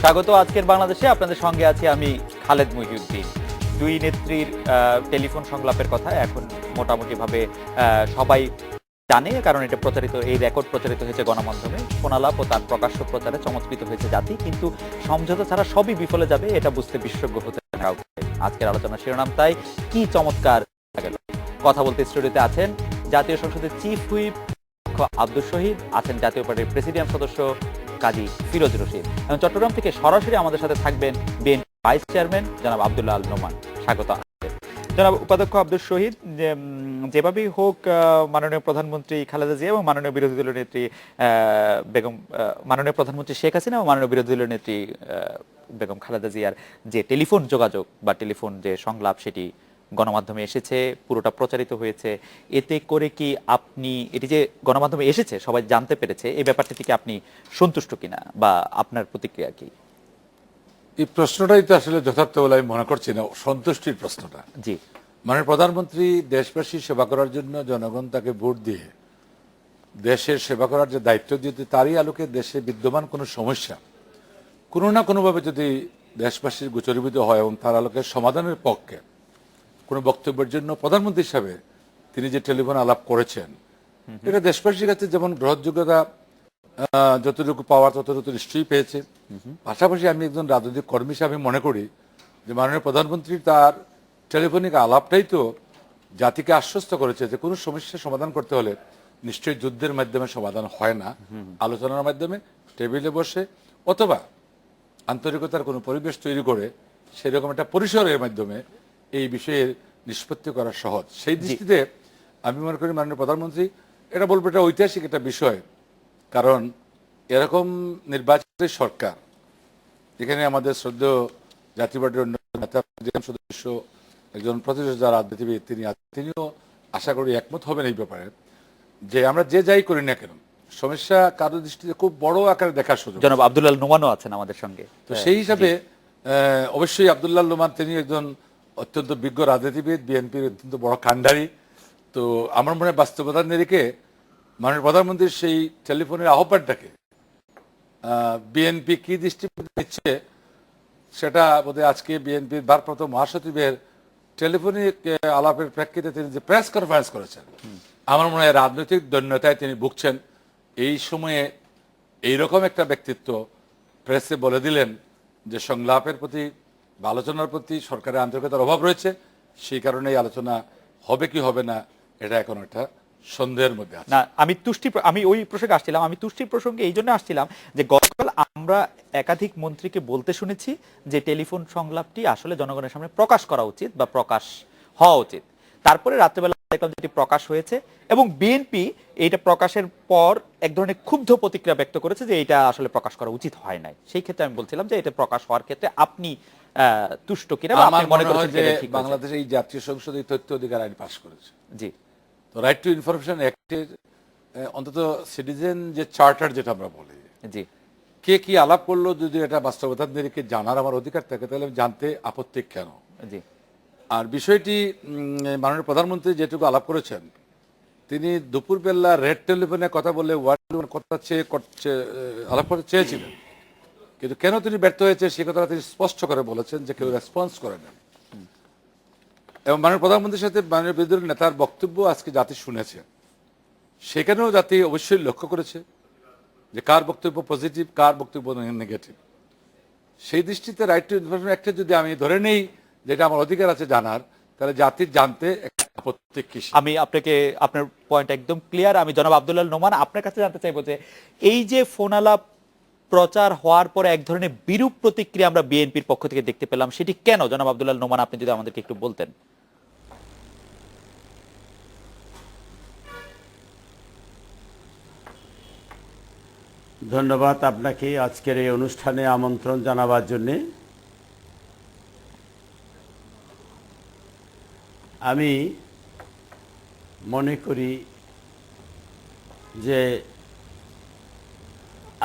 স্বাগত আজকের বাংলাদেশে। আপনাদের সঙ্গে আছি আমি খালেদ মহিউদ্দিন। দুই নেত্রীর টেলিফোন সংলাপের কথা এখন মোটামুটি ভাবে সবাই জানে, কারণ এটা প্রচারিত, এই রেকর্ড প্রচারিত হয়েছে গণমাধ্যমে। ফোনালাপ ও তার প্রকাশ্য প্রচারে চমৎকৃত হয়েছে জাতি, কিন্তু সমঝোতা ছাড়া সবই বিফলে যাবে এটা বুঝতে বিশেষজ্ঞ হতে কাউকে। আজকের আলোচনার শিরোনাম তাই, কি চমৎকার গেল। কথা বলতে স্টুডিওতে আছেন জাতীয় সংসদের চিফ হুইপ আব্দুল শহীদ, আছেন জাতীয় পার্টির প্রেসিডিয়াম সদস্য কাজী ফিরোজ রশিদ, এবং চট্টগ্রাম থেকে সরাসরি আমাদের সাথে থাকবেন বিএনপি ভাইস চেয়ারম্যান জনাব আব্দুল্লাহ আল নোমান। স্বাগত। জনাব উপাধ্যক্ষ আব্দুল শহীদ, যেভাবেই হোক মাননীয় প্রধানমন্ত্রী খালেদা জিয়া এবং মাননীয় বিরোধী দলীয় নেত্রী বেগম, মাননীয় প্রধানমন্ত্রী শেখ হাসিনা এবং মাননীয় বিরোধী দলীয় নেত্রী বেগম খালেদা জিয়ার যে টেলিফোন যোগাযোগ বা টেলিফোন যে সংলাপ, সেটি গণমাধ্যমে এসেছে, পুরোটা প্রচারিত হয়েছে। এতে করে কি আপনি, এটি যে গণমাধ্যমে এসেছে সবাই জানতে পেরেছে, এই ব্যাপারটি থেকে আপনি সন্তুষ্ট কিনা বা আপনার প্রতিক্রিয়া কি? এই প্রশ্নটাই তো আসলে যথার্থ বলে আমি মনে করছি না, সন্তুষ্টির প্রশ্নটা। জি, মানে প্রধানমন্ত্রী দেশবাসী সেবা করার জন্য জনগণ তাকে ভোট দিয়ে দেশের সেবা করার যে দায়িত্ব দিতে, তারই আলোকে দেশে বিদ্যমান কোনো সমস্যা কোনো না কোনোভাবে যদি দেশবাসীর গোচরীভূত হয় এবং তার আলোকে সমাধানের পক্ষে কোনো বক্তব্যের জন্য প্রধানমন্ত্রী হিসাবে তিনি যে টেলিফোন আলাপ করেছেন, এটা দেশবাসীর কাছে যেমন গ্রহণযোগ্যতা যতটুকু পাওয়ার ততটুকু নিশ্চয়ই পেয়েছে। পাশাপাশি আমি একজন রাজনৈতিক কর্মী হিসাবে মনে করি যে মাননীয় প্রধানমন্ত্রী তার টেলিফোনিক আলাপটাই তো জাতিকে আশ্বস্ত করেছে যে কোনো সমস্যার সমাধান করতে হলে নিশ্চয়ই যুদ্ধের মাধ্যমে সমাধান হয় না, আলোচনার মাধ্যমে টেবিলে বসে অথবা আন্তরিকতার কোনো পরিবেশ তৈরি করে সেরকম একটা পরিসরের মাধ্যমে এই বিষয়ের নিষ্পত্তি করা সহজ। সেই দৃষ্টিতে আমি মনে করি মাননীয় প্রধানমন্ত্রী, এটা বলবো এটা ঐতিহাসিক একটা বিষয়, কারণ এরকম নির্বাচিত সরকার, এখানে আমাদের শ্রদ্ধেয় জাতীয় পার্টির নেতা সদস্য একজন প্রতিষ্ঠা রাজনীতিবিদ তিনিও আশা করি একমত হবেন এই ব্যাপারে, যে আমরা যে যাই করি না কেন সমস্যা কারো দৃষ্টিতে খুব বড় আকারে দেখার সুযোগ। জনাব আব্দুল্লাহ নোমানও আছেন আমাদের সঙ্গে। তো সেই হিসাবে অবশ্যই আব্দুল্লাহ নোমান তিনি একজন অত্যন্ত বিজ্ঞ রাজনীতিবিদ, বিএনপির অত্যন্ত বড় কাণ্ডারি। তো আমার মনে হয় বাস্তবতার নিরিখে মাননীয় প্রধানমন্ত্রীর সেই টেলিফোনের আহ্বানটাকে বিএনপি কি দৃষ্টিভঙ্গি দিচ্ছে সেটা বোধহয় আজকে বিএনপির ভারপ্রাপ্ত মহাসচিবের টেলিফোনিক আলাপের প্রেক্ষিতে তিনি যে প্রেস কনফারেন্স করেছেন, আমার মনে হয় রাজনৈতিক দৈন্যতায় তিনি ভুগছেন। এই সময়ে এইরকম একটা ব্যক্তিত্ব প্রেসে বলে দিলেন যে সংলাপের প্রতি বা আলোচনার প্রতি সরকারের আন্তরিকতার অভাব রয়েছে, সেই কারণে এই আলোচনা হবে কি হবে না এটা এখন একটা সন্দেহের মধ্যে আছে। না, আমি ওই প্রসঙ্গে আসছিলাম। আমি তুষ্টির প্রসঙ্গে এই জন্য আসছিলাম যে গতকাল আমরা একাধিক মন্ত্রীকে বলতে শুনেছি যে টেলিফোন সংলাপটি আসলে জনগণের সামনে প্রকাশ করা উচিত বা প্রকাশ হওয়া উচিত। তারপরে রাত্রেবেলা দেখলাম যেটি প্রকাশ হয়েছে, এবং বিএনপি এইটা প্রকাশের পর এক ধরনের ক্ষুব্ধ প্রতিক্রিয়া ব্যক্ত করেছে যে এটা আসলে প্রকাশ করা উচিত হয় নাই। সেই ক্ষেত্রে আমি বলছিলাম যে এটা প্রকাশ হওয়ার ক্ষেত্রে আপনি তুষ্ট কিনা বা আপনি মনে করেন যে বাংলাদেশ এই জাতীয় সংসদ এই তথ্য অধিকার আইন পাস করেছে। জি, তো রাইট টু ইনফরমেশন অ্যাক্টের অন্তত সিটিজেন যে চার্টার যেটা আমরা বলি, জি, কে কি আলাপ করলো যদি এটা বাস্তবতার নিরিখে জানার আমার অধিকার থাকে তাহলে আমি জানতে আপত্তি কেন। জি। আর বিষয়টি মাননীয় প্রধানমন্ত্রী যেটুকু আলাপ করেছেন, তিনি দুপুরবেলা রেড টেলিফোনে কথা বলে কথা আলাপ করতে চেয়েছিলেন, কিন্তু কেন তিনি ব্যর্থ হয়েছে সে কথা তিনি স্পষ্ট করে বলেছেন যে কেউ রেসপন্স করে না। এবং মাননীয় প্রধানমন্ত্রীর সাথে মাননীয় বিরোধী দলের নেতার বক্তব্য আজকে জাতি শুনেছে, সেখানেও জাতি অবশ্যই লক্ষ্য করেছে যে কার বক্তব্য পজিটিভ কার বক্তব্য নেগেটিভ। সেই দৃষ্টিতে রাইট টু ইনফরমেশন অ্যাক্টে যদি আমি ধরে নেই যেটা আমার অধিকার আছে জানার, তাহলে জাতির জানতে আপত্তি কি? আমি আপনাকে, আপনার পয়েন্ট একদম ক্লিয়ার। আমি জনাব আব্দুল্লাহ নোমান আপনার কাছে জানতে চাইবো যে এই যে ফোন আলাপ প্রচার হওয়ার পরে এক ধরনের বিরূপ প্রতিক্রিয়া আমরা বিএনপির পক্ষ থেকে দেখতে পেলাম, সেটি কেন? জনাব আব্দুল্লাহ নোমান, আপনি যদি আমাদেরকে একটু বলতেন। ধন্যবাদ আপনাকে আজকের এই অনুষ্ঠানে আমন্ত্রণ জানাবার জন্যে। আমি মনে করি যে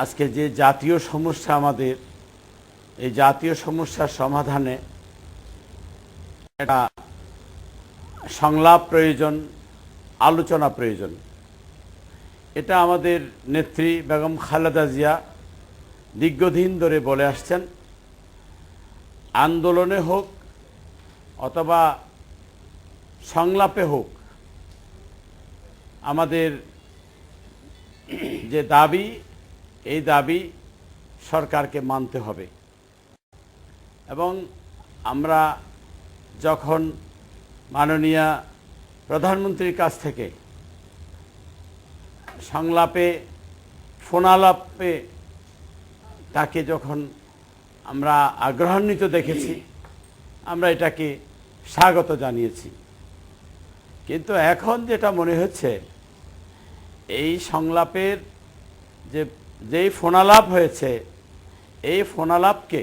আজকে যে জাতীয় সমস্যা আমাদের, এই জাতীয় সমস্যার সমাধানে একটা সংলাপ প্রয়োজন, আলোচনা প্রয়োজন। এটা আমাদের নেত্রী বেগম খালেদা জিয়া দীর্ঘদিন ধরে বলে আসছেন, আন্দোলনে হোক অথবা সংলাপে হোক, আমাদের যে দাবি, এই দাবি সরকারকে মানতে হবে। এবং আমরা যখন মাননীয় প্রধানমন্ত্রীর কাছ থেকে সংলাপে, ফোনালাপে তাকে যখন আমরা আগ্রহান্বিত দেখেছি, আমরা এটাকে স্বাগত জানিয়েছি। কিন্তু এখন যেটা মনে হচ্ছে, এই সংলাপের যেই ফোনালাপ হয়েছে, এই ফোনালাপকে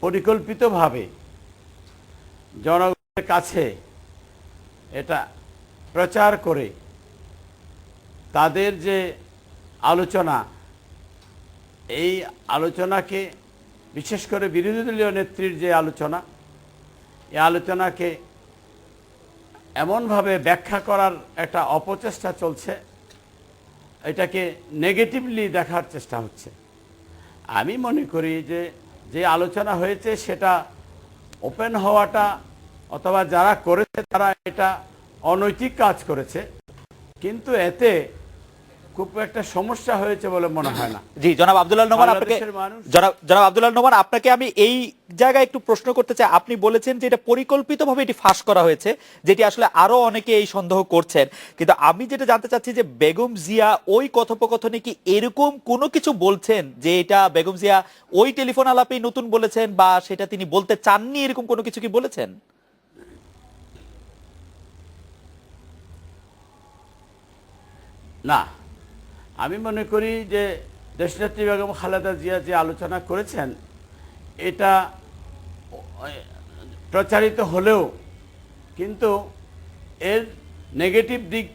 পরিকল্পিতভাবে জনগণের কাছে এটা প্রচার করে তাদের যে আলোচনা, এই আলোচনাকে, বিশেষ করে বিরোধী দলীয় নেত্রীর যে আলোচনা, এই আলোচনাকে এমনভাবে ব্যাখ্যা করার একটা অপচেষ্টা চলছে, এটাকে নেগেটিভলি দেখার চেষ্টা হচ্ছে। আমি মনে করি যে আলোচনা হয়েছে সেটা ওপেন হওয়াটা, অথবা যারা করেছে তারা এটা অনৈতিক কাজ করেছে, কিন্তু এতে খুব একটা সমস্যা হয়েছে বলে মনে হয় না। জি, জনাব আব্দুল্লাহ নোমান, আপনাকে জনাব আব্দুল্লাহ নোমান, আপনাকে আমি এই জায়গায় একটু প্রশ্ন করতে চাই। আপনি বলেছেন যে এটা পরিকল্পিতভাবে এটি ফাঁস করা হয়েছে, যেটি আসলে আরো অনেকে এই সন্দেহ করছেন। কিন্তু আমি যেটা জানতে চাচ্ছি যে বেগম জিয়া ওই কথোপকথনে কি এরকম কোনো কিছু বলছেন যে এটা বেগম জিয়া ওই টেলিফোন আলাপেই নতুন বলেছেন, বা সেটা তিনি বলতে চাননি, এরকম কোনো কিছু কি বলেছেন? না, আমি মনে করি যে দেশনেত্রী বেগম খালেদা জিয়া যে আলোচনা করেছেন, এটা প্রচারিত হলেও কিন্তু এর নেগেটিভ দিক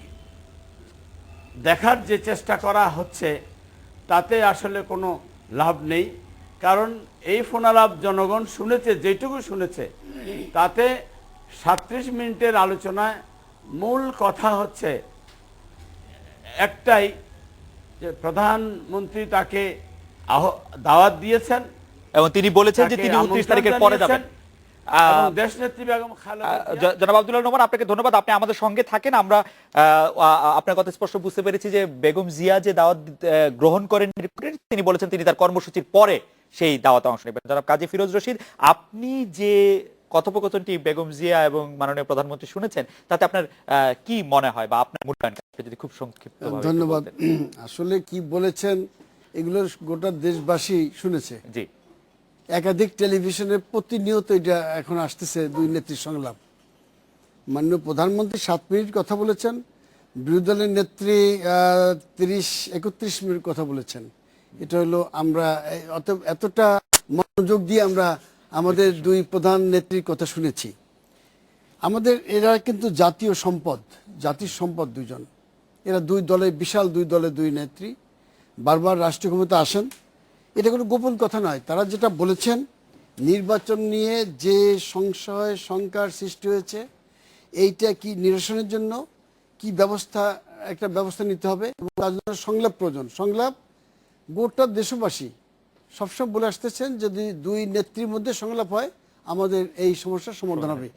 দেখার যে চেষ্টা করা হচ্ছে, তাতে আসলে কোনো লাভ নেই। কারণ এই ফোনালাপ জনগণ শুনেছে, যেটুকু শুনেছে তাতে 37 মিনিটের আলোচনায় মূল কথা হচ্ছে একটাই, যে প্রধানমন্ত্রী তাকে দাওয়াত দিয়েছেন এবং তিনি বলেছেন যে তিনি 29 তারিখের পরে যাবেন। দেশনেত্রী বেগম খালেদা জনাব আব্দুল্লাহ নোমান, আপনাকে ধন্যবাদ, আপনি আমাদের সঙ্গে থাকেন। আমরা আপনার কথা স্পষ্ট বুঝতে পেরেছি যে বেগম জিয়া যে দাওয়াত গ্রহণ করেন, তিনি বলেছেন তিনি তার কর্মসূচির পরে সেই দাওয়াতে অংশ নেবেন। জনাব কাজী ফিরোজ রশিদ, আপনি যে কথোপকথনটি বেগম জিয়া এবং মাননীয় প্রধানমন্ত্রী শুনেছেন, তাতে আপনার কি মনে হয়, বা আপনার মূল্যায়ন যদি খুব সংক্ষিপ্ত? ধন্যবাদ। আসলে কি বলেছেন এগুলো গোটা দেশবাসী শুনেছে। জি, একাধিক টেলিভিশনে প্রতিনিয়ত এটা এখন আসতেছে, দুই নেত্রীর সংলাপ। মাননীয় প্রধানমন্ত্রী 7 মিনিট কথা বলেছেন, বিরোধী দলের নেত্রী 30-31 মিনিট কথা বলেছেন। এটা হলো আমরা এতটা মনোযোগ দিয়ে আমরা আমাদের দুই প্রধান নেত্রীর কথা শুনেছি। আমাদের এরা কিন্তু জাতীয় সম্পদ, জাতির সম্পদ দুইজন। এরা দুই দলের, বিশাল দুই দলের দুই নেত্রী, বারবার রাষ্ট্রীয় ক্ষমতা আসেন। এটা কোনো গোপন কথা নয়। তারা যেটা বলেছেন, নির্বাচন নিয়ে যে সংশয় শঙ্কার সৃষ্টি হয়েছে, এইটা কি নিরসনের জন্য কি একটা ব্যবস্থা নিতে হবে, এবং তার জন্য সংলাপ প্রয়োজন। সংলাপ গোটা দেশবাসী সবসময় বলে আসতেছেন, যদি দুই নেত্রীর মধ্যে সংলাপ হয় আমাদের এই সমস্যার সমাধান হবে।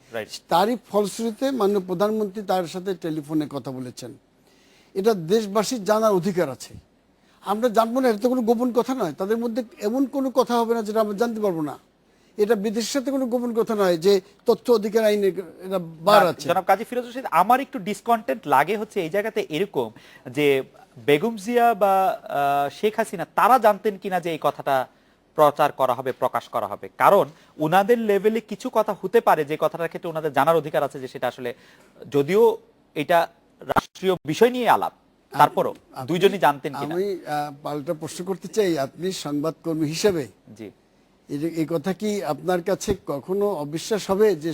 তারই ফলশ্রুতিতে মাননীয় প্রধানমন্ত্রী তার সাথে টেলিফোনে কথা বলেছেন। এটা দেশবাসীর জানার অধিকার আছে, আমরা জানবো না, এটা তো কোনো গোপন কথা নয়। তাদের মধ্যে এমন কোনো কথা হবে না যেটা আমরা জানতে পারবো না। এটা বিদেশের সাথে কোনো গোপন কথা নয় যে তথ্য অধিকার আইনে এটা বার আছে। জনাব কাজী ফিরোজ রশিদ, আমার একটু ডিসকন্টেন্ট লাগে হচ্ছে এই জায়গাতে এরকম যে বেগম জিয়া বা শেখ হাসিনা তারা জানতেন কিনা যে এই কথাটা প্রচার করা হবে, প্রকাশ করা হবে। কারণ উনাদের লেভেলে কিছু কথা হতে পারে যে কথাটার ক্ষেত্রে ওনাদের জানার অধিকার আছে, যে সেটা আসলে যদিও এটা রাষ্ট্রীয় বিষয় নিয়ে আলাপ, তারপরও দুইজনই জানতেন কিনা। আমি পাল্টা প্রশ্ন করতে চাই, আপনি সংবাদকর্মী হিসেবে জি, এই কথা কি আপনার কাছে কখনো অবিশ্বাস হবে যে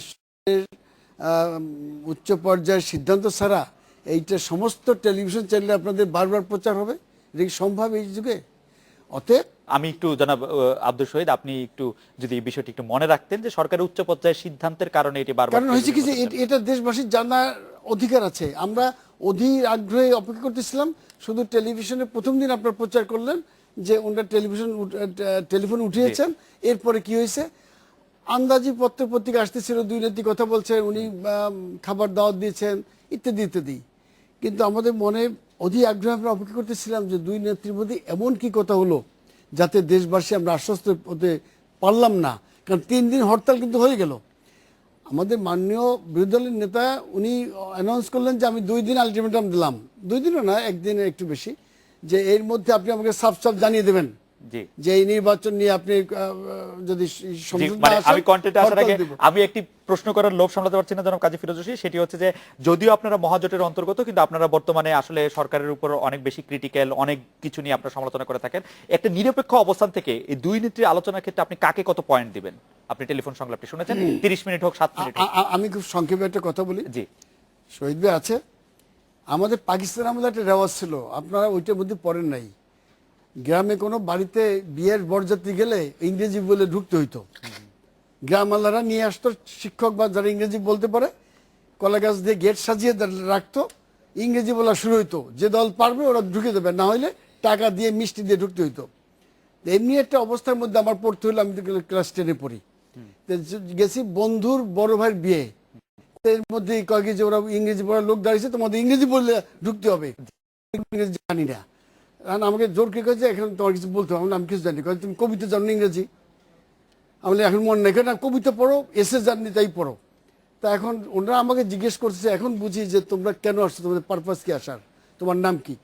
উচ্চ পর্যায়ের সিদ্ধান্ত ছাড়া এইটা সমস্ত টেলিভিশন চ্যানেলে আপনাদের বারবার প্রচার হবে? এটা কি সম্ভব এই যুগে? অতএব আমি একটু জনাব আব্দুল শহীদ, আপনি একটু যদি এই বিষয়টি একটু মনে রাখতেন যে সরকারের উচ্চ পর্যায়ের সিদ্ধান্তের কারণে এটি বারবার, কারণ হয়েছে কি যে এটা দেশবাসীর জানার অধিকার আছে। আমরা অধীর আগ্রহে অপেক্ষা করতেছিলাম, শুধু টেলিভিশনে প্রথম দিন আপনারা প্রচার করলেন, যে ওনারা টেলিফোন উঠিয়েছেন, এরপরে কি হয়েছে, আন্দাজি পত্রিকা আসতেছিল, দুই নেত্রী কথা বলছেন, উনি খাবার দাওয়াত দিয়েছেন ইত্যাদি ইত্যাদি। কিন্তু আমাদের মনে অধীর আগ্রহে আমরা অপেক্ষা করতেছিলাম যে দুই নেত্রীর মধ্যে এমন কি কথা হলো যাতে দেশবাসী আমরা আশ্বস্ত হতে পারলাম না, কারণ 3 দিন হরতাল কিন্তু হয়ে গেল। আমাদের মাননীয় বিরোধী দলের নেতা উনি অ্যানাউন্স করলেন যে আমি 2 দিন আলটিমেটাম দিলাম, 2 দিনও না, 1 দিনের একটু বেশি, যে এর মধ্যে আপনি আমাকে সাফ জানিয়ে দেবেন জি যে এই নির্বাচন নিয়ে আপনি যদি জি, সমঝোতা মানে আসেন, আমি কন্টেন্টে আসার হরতাল আগে দিব। আমি একটি প্রশ্ন করার লোভ সামলাতে পারছি না জনাব কাজী ফিরোজ হোসেন, সেটি হচ্ছে যে যদিও আপনারা মহাজোটের অন্তর্গত, কিন্তু আপনারা বর্তমানে আসলে সরকারের উপর অনেক বেশি ক্রিটিক্যাল, অনেক কিছু নিয়ে আপনারা সমালোচনা করে থাকেন। একটা নিরপেক্ষ অবস্থান থেকে এই দুই নেত্রীর আলোচনার ক্ষেত্রে আপনি কাকে কত পয়েন্ট দিবেন? আপনি টেলিফোন সংলাপটি শুনেছেন, 30 মিনিট হোক 7 মিনিট হোক। আমি খুব সংক্ষেপে একটা কথা বলি। জি শহীদ ভাই আছে, আমাদের পাকিস্তান আমাদের একটা রেওয়াজ ছিল, আপনারা ওইটার মধ্যে পড়েন নাই, গ্রামে কোনো বাড়িতে বিয়ের বরযাত্রী গেলে ইংরেজি বলে ঢুকতে হইতো। গ্রাম আল্লাহরা নিয়ে আসতো শিক্ষক বা যারা ইংরেজি বলতে পারে, কলা গাছ দিয়ে গেট সাজিয়ে রাখতো, ইংরেজি বলা শুরু হইতো, যে দল পারবে ওরা ঢুকে দেবে, না হলে টাকা দিয়ে মিষ্টি দিয়ে ঢুকতে হইতো। এমনি একটা অবস্থার মধ্যে আমার পড়তে হইলো, আমি তো ক্লাস 10-এ পড়ি, তো গেছি বন্ধুর বড় ভাইয়ের বিয়ে, এর মধ্যে কয়েক যে ওরা ইংরেজি পড়ার লোক দাঁড়িয়েছে, তোমাদের ইংরেজি বললে ঢুকতে হবে, ইংরেজি জানি না। কারণ আমাকে জোর কে করেছে, এখন তোমার কিছু বলতে হবে, আমি কিছু জানি, তুমি কবিতা জানো ইংরেজি, আমি এখন মনে নেই, না কবিতা পড়ো, এসে জানি তাই পড়ো। তা এখন ওনারা আমাকে জিজ্ঞেস করছে, এখন বুঝি যে তোমরা কেন আসছো, তোমাদের পারপাস কি আসার, তোমার নাম কি,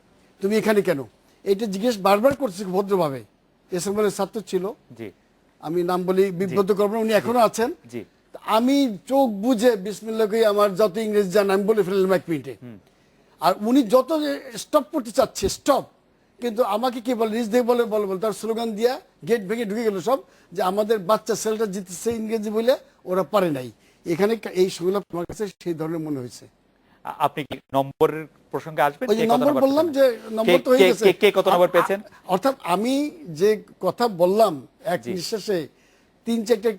তুমি এখানে কেন, এটা জিজ্ঞেস বারবার করছে ভদ্রভাবে। এসে বলে ছাত্র ছিল, জি আমি নাম বলি বিব্রত করবো না, উনি এখনো আছেন। জি আমি চোখ বুঝে বিসমিল্লাহ কই আমার যত ইংরেজি জান আমি বলে ফেললাম 1 মিনিটে। আর উনি যত স্টপ করতে চাচ্ছে স্টপ, কিন্তু আমাকে কি বলে, নিজ দিয়ে বলে বলে বলে তার স্লোগান দিয়া গেট ভেঙে ঢুকে গেল সব, যে আমাদের বাচ্চা ছেলেটা জিতেছে ইংরেজি বলে, ওরা পারে নাই। এখানে এই সংলাপ আমার কাছে সেই ধরনের মনে হয়েছে। আপনি কি নম্বরের প্রসঙ্গে আসবেন? ওই যে কে কত নম্বর নম্বর বললাম, পেয়েছেন? যে নম্বর তো হয়ে কে- গেছে, কে- কে কত নম্বর পেয়েছেন? অর্থাৎ আমি যে কথা বললাম এক জি। নিঃশ্বাসে 3-4টা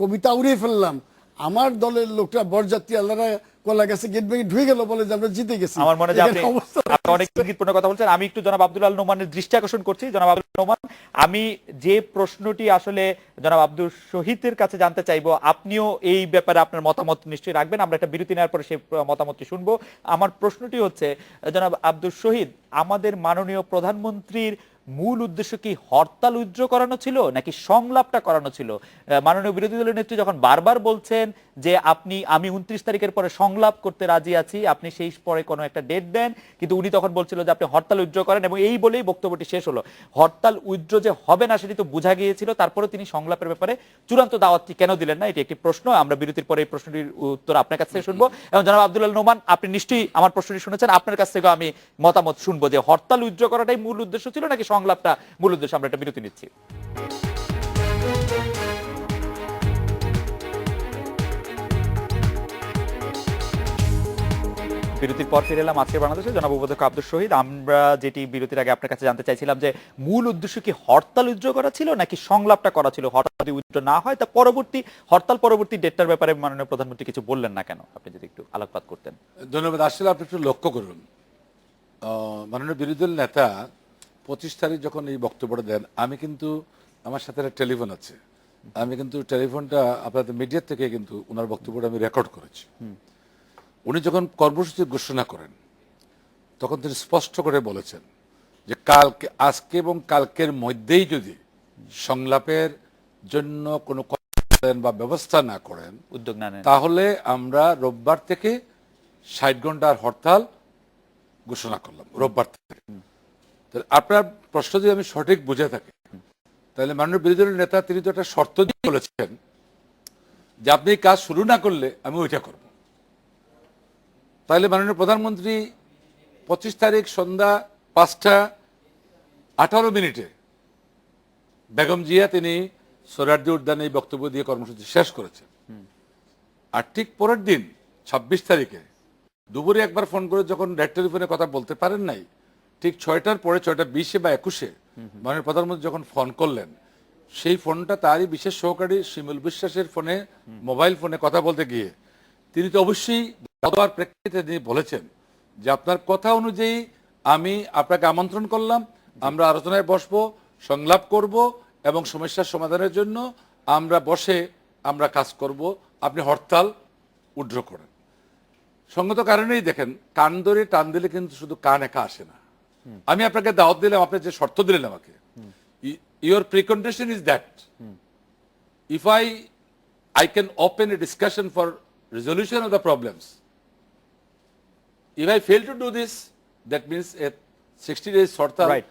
কবিতা উড়িয়ে ফেললাম, আমার দলের লোকটা বরযাত্রী আল্লাহরা কলা গেছে গেট ভেঙে ঢুকে গেল বলে যে আমরা জিতে গেছি। আমার মনে হয় যে আপনি এখানে অবস্থা আপনি অনেক ইঙ্গিতপূর্ণ কথা বলছেন। আমি একটু জনাব আব্দুল আল নোমানের দৃষ্টি আকর্ষণ করছি। জনাব আব্দুল নোমান, আমি যে প্রশ্নটি আসলে জনাব আব্দুল শহীদের কাছে জানতে চাইবো, আপনিও এই ব্যাপারে আপনার মতামত নিশ্চয়ই রাখবেন। আমরা একটা বিরতি নেওয়ার পরে সেই মতামতটি শুনবো। আমার প্রশ্নটি হচ্ছে, জনাব আব্দুল শহীদ, আমাদের মাননীয় প্রধানমন্ত্রীর মূল উদ্দেশ্য কি হরতাল উইথড্র করানো ছিল নাকি সংলাপটা করানো ছিল? মাননীয় বিরোধী দলের নেত্রী যখন বারবার বলছেন যে আমি 29 তারিখের পরে সংলাপ করতে রাজি আছি, আপনি সেই পরে কোনো একটা ডেট দেন, কিন্তু উনি তখন বলছিল যে আপনি হরতাল উইথড্র করেন, এবং এই বলেই বক্তব্যটি শেষ হলো। হরতাল উইথড্র যে হবে না সেটি তো বোঝা গিয়েছিল, তারপরে তিনি সংলাপের ব্যাপারে চূড়ান্ত দাওয়াতটি কেন দিলেন না? এটি একটি প্রশ্ন। আমরা বিরতির পরে এই প্রশ্নটির উত্তর আপনার কাছ থেকে শুনবো। এবং জনাব আব্দুল আল নোমান, আপনি নিশ্চয়ই আমার প্রশ্নটি শুনেছেন, আপনার কাছ থেকে আমি মতামত শুনবো যে হরতাল উইথড্র করাটাই মূল উদ্দেশ্য ছিল নাকি সংলাপটা মূল উদ্দেশ্য। আমরা একটা বিরতি নিচ্ছি। বিরতির পর ফিরে এলাম আজকের বাংলাদেশে। জনাব অধ্যক্ষ আব্দুল শহীদ, আমরা যেটি বিরতির আগে আপনার কাছে জানতে চাইছিলাম যে মূল উদ্দেশ্য কি হরতাল উইথড্র করা ছিল নাকি সংলাপটা করা ছিল? হরতাল যদি উইথড্র না হয়, তা হরতাল পরবর্তী ডেটটার ব্যাপারে মাননীয় প্রধানমন্ত্রী কিছু বললেন না কেন? আপনি যদি একটু আলোকপাত করতেন। ধন্যবাদ। আসলে আপনি একটু লক্ষ্য করুন, মাননীয় বিরোধী দল নেতা 25 তারিখ যখন এই বক্তব্যটা দেন, আমি কিন্তু আমার সাথে একটা টেলিফোন আছে, আমি কিন্তু টেলিফোনটা আপনাদের মিডিয়া থেকে কিন্তু ওনার বক্তব্যটা আমি রেকর্ড করেছি। উনি যখন কর্মসূচি ঘোষণা করেন তখন তিনি স্পষ্ট করে বলেছেন যে আজকে এবং কালকের মধ্যেই যদি সংলাপের জন্য কোনো বা ব্যবস্থা না করেন, উদ্যোগ না নেন, তাহলে আমরা রোববার থেকে 60 ঘন্টার হরতাল ঘোষণা করলাম রোববার থেকে। আপনার প্রশ্ন যদি আমি সঠিক বুঝে থাকি, তাহলে মাননীয় বিরোধী দলের নেতা তিনি তো একটা শর্ত দিয়ে বলেছেন যে আপনি কাজ শুরু না করলে আমি ওইটা করব। তাহলে মাননীয় প্রধানমন্ত্রী 25 তারিখ সন্ধ্যা 5:18 বেগম জিয়া তিনি সোহরাওয়ার্দী উদ্যানে এই বক্তব্য দিয়ে কর্মসূচি শেষ করেছেন। আর ঠিক পরের দিন 26 তারিখে দুপুরে একবার ফোন করে যখন রেড টেলিফোনে কথা বলতে পারেন নাই, ঠিক 6টার পরে 6:20 বা 21 মাননীয় প্রধানমন্ত্রী যখন ফোন করলেন, সেই ফোনটা তারই বিশেষ সহকারী শিমুল বিশ্বাসের ফোনে, মোবাইল ফোনে কথা বলতে গিয়ে তিনি তো অবশ্যই দেওয়ার প্রেক্ষিতে তিনি বলেছেন যে আপনার কথা অনুযায়ী আমি আপনাকে আমন্ত্রণ করলাম, আমরা আলোচনায় বসবো, সংলাপ করব এবং সমস্যার সমাধানের জন্য আমরা বসে আমরা কাজ করব। আপনি হরতাল উড্র করেন। সঙ্গত কারণেই দেখেন, কান ধরে টান দিলে কিন্তু শুধু কান একা আসে না। আমি আপনাকে দাওয়াত দিলাম, আপনি যে শর্ত দিলেন আমাকে, your precondition is that if I can open a discussion for resolution of the problems. If I fail to do this, that means a 60 days hartal. Right.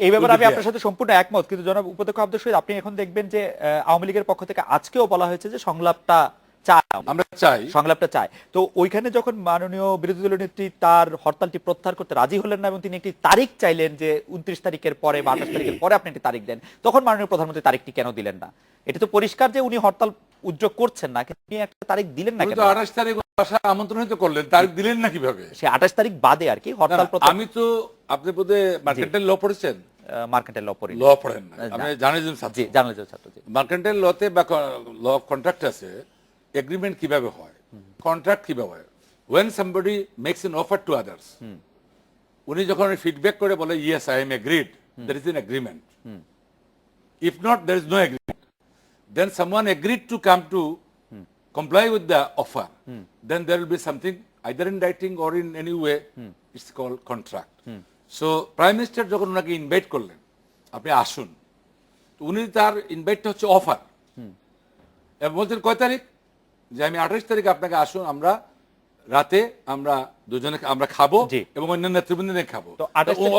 এই ব্যাপারে আমি আপনার সাথে সম্পূর্ণ একমত, কিন্তু জনাব উপাধ্যক্ষ আব্দুল শহীদ, আপনি এখন দেখবেন যে আওয়ামী লীগের পক্ষ থেকে আজকেও বলা হয়েছে যে সংলাপটা চাই, আমরা চাই সংলাপটা চাই। তো ওইখানে যখন মাননীয় বিরোধী দলীয় নেত্রী তার হরতালটি প্রত্যাহার করতে রাজি হলেন না এবং তিনি একটি তারিখ চাইলেন যে 29 তারিখের পরে বা 28 তারিখের পরে আপনি একটি তারিখ দেন, তখন মাননীয় প্রধানমন্ত্রী তারিখটি কেন দিলেন না? এটা তো পরিষ্কার যে উনি হরতাল উদ্যোগ করছেন না, কিন্তু উনি একটা তারিখ দিলেন না কেন? 28 তারিখ আমন্ত্রণ তো করলেন, তারিখ দিলেন না কিভাবে? সে 28 তারিখ বাদে আর কি হরতাল। আমি তো, আপনি বোধহয় মার্কেন্টাইল ল পড়েছেন? মার্কেন্টাইল ল পড়ি। ল পড়েন না, আমি জার্নালিজম ছাত্র। জি, জার্নালিজম ছাত্র। জি, মার্কেন্টাইল লতে বা ল কন্ট্রাক্ট আছে, এগ্রিমেন্ট কিভাবে হয়, কন্ট্রাক্ট কিভাবে হয়। when somebody makes an offer to others, উনি যখন ফিডব্যাক করে বলে yes I am agreed, there is an agreement. If not, there is no agreement. Then someone agreed to come to comply with the offer, then there will be something either in writing or in any way, it's called contract. So prime minister যখন ওনাকে invite করলেন আপনি আসুন, তো উনি তার ইনভাইটটা হচ্ছে offer, এবং বলছেন কয় তারিখ, যে আমি 28 তারিখে আপনাকে আসুন, আমরা রাতে আমরা দুজনে আমরা খাবো এবং অন্যান্য নেতৃবৃন্দে খাবো। তো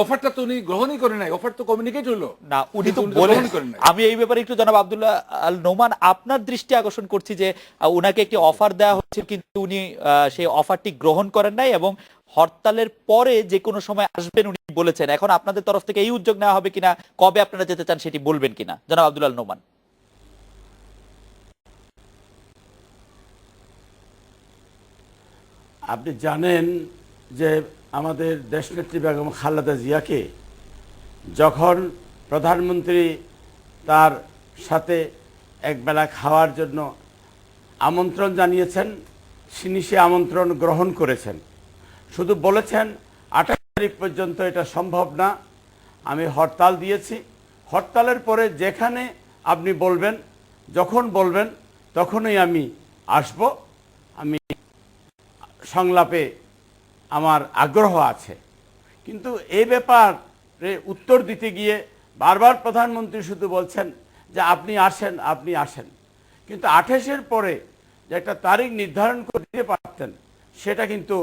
অফারটা তো উনি গ্রহণই করে নাই, অফার তো কমিউনিকেট হলো না, উনি তো বলেন করেন নাই। আমি এই ব্যাপারে একটু জনাব আব্দুল্লাহ আল নোমান আপনার দৃষ্টি আকর্ষণ করছি যে উনাকে একটি অফার দেওয়া হচ্ছে, কিন্তু উনি সেই অফারটি গ্রহণ করেন নাই এবং হরতালের পরে যে কোনো সময় আসবেন উনি বলেছেন। এখন আপনাদের তরফ থেকে এই উদ্যোগ নেওয়া হবে কিনা, কবে আপনারা যেতে চান সেটি বলবেন কিনা, জনাব আব্দুল্লাহ আল নোমান? আপনি জানেন যে আমাদের দেশনেত্রী বেগম খালেদা জিয়াকে যখন প্রধানমন্ত্রী তার সাথে একবেলা খাওয়ার জন্য আমন্ত্রণ জানিয়েছেন, তিনি সে আমন্ত্রণ গ্রহণ করেছেন। শুধু বলেছেন 28 তারিখ পর্যন্ত এটা সম্ভব না, আমি হরতাল দিয়েছি, হরতালের পরে যেখানে আপনি বলবেন, যখন বলবেন তখনই আমি আসব, আমি সংলাপে আমার আগ্রহ আছে। কিন্তু এই ব্যাপারে উত্তর দিতে গিয়ে বারবার প্রধানমন্ত্রী শুধু বলছেন যে আপনি আসেন, আপনি আসেন, কিন্তু 28-এর পরে যে একটা তারিখ নির্ধারণ করে দিতে পারতেন সেটা কিন্তু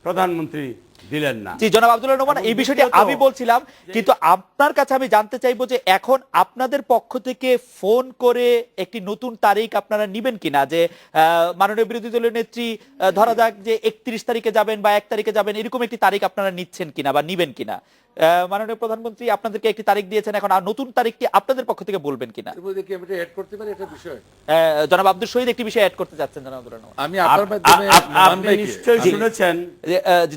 প্রধানমন্ত্রী দিলেন না। জি জনাব আব্দুল্লাহ নোমান, এই বিষয়টি আমি বলছিলাম, কিন্তু আপনার কাছে আমি জানতে চাইবো যে এখন আপনাদের পক্ষ থেকে ফোন করে একটি নতুন তারিখ আপনারা নিবেন কিনা, যে মাননীয় বিরোধী দলীয় নেত্রী ধরা যাক যে 31 তারিখে যাবেন বা 1 তারিখে যাবেন, এরকম একটি তারিখ আপনারা নিচ্ছেন কিনা বা নিবেন কিনা? মাননীয় প্রধানমন্ত্রী আপনাদেরকে একটি তারিখ দিয়েছেন, এখন আর নতুন তারিখটি আপনাদের পক্ষ থেকে বলবেন কিনা? জনাব আব্দুল শহীদ একটি বিষয় অ্যাড করতে যাচ্ছেন। জনাব আব্দুল্লাহ নোমান, আমি আপনার মাধ্যমে আপনি নিশ্চয়ই শুনেছেন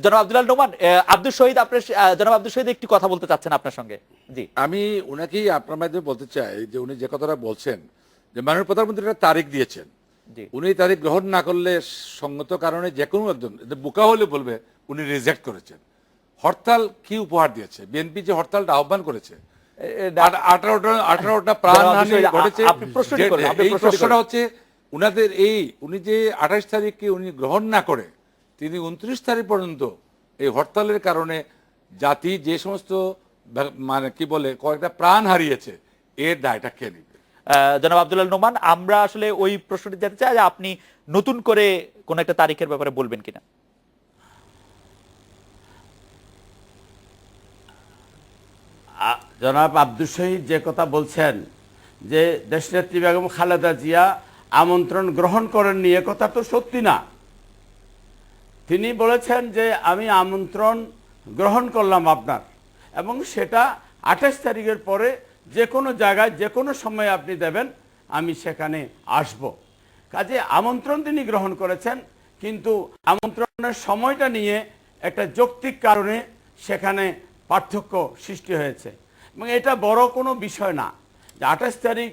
জনাব আব্দুল্লাহ নোমান, আব্দুল শহীদ আপনার জনাব আব্দুল শহীদ একটি কথা বলতে চাচ্ছেন আপনার সঙ্গে। জি, আমি উনাকেই আপনার মাধ্যমে বলতে চাই যে উনি যে কথাটা বলছেন যে মাননীয় প্রধানমন্ত্রী একটা তারিখ দিয়েছেন, উনি তারিখ গ্রহণ না করলে সঙ্গত কারণে যে কোনো একজন বোকা হলে বলবে উনি রিজেক্ট করেছেন। হরতাল কি উপহার দিয়েছে? বিএনপি যে হরতালটা আহ্বান করেছে, 18টা প্রাণহানি ঘটেছে। এই প্রশ্নটা হচ্ছে উনাদের উনি যে 28 তারিখকে উনি গ্রহণ না করে তিনি 29 তারিখ পর্যন্ত এই হরতালের কারণে জাতি যে সমস্ত মানে কি বলে কয়েকটা প্রাণ হারিয়েছে, এর দায়টা কে নিবে? জনাব আব্দুল্লাহ নোমান, আমরা আসলে ওই প্রশ্নটি জানতে চাই যে আপনি নতুন করে কোন একটা তারিখের ব্যাপারে বলবেন কিনা। জনাব আব্দুল শহীদ যে কথা বলছেন যে দেশনেত্রী বেগম খালেদা জিয়া আমন্ত্রণ গ্রহণ করেননি, এ কথা তো সত্যি না। তিনি বলেছেন যে আমি আমন্ত্রণ গ্রহণ করলাম আপনার, এবং সেটা 28 তারিখের পরে যে কোনো জায়গায় যে কোনো সময় আপনি দেবেন, আমি সেখানে আসব। কাজে আমন্ত্রণ তিনি গ্রহণ করেছেন, কিন্তু আমন্ত্রণের সময়টা নিয়ে একটা যৌক্তিক কারণে সেখানে পার্থক্য সৃষ্টি হয়েছে, এবং এটা বড় কোনো বিষয় না যে 28 তারিখ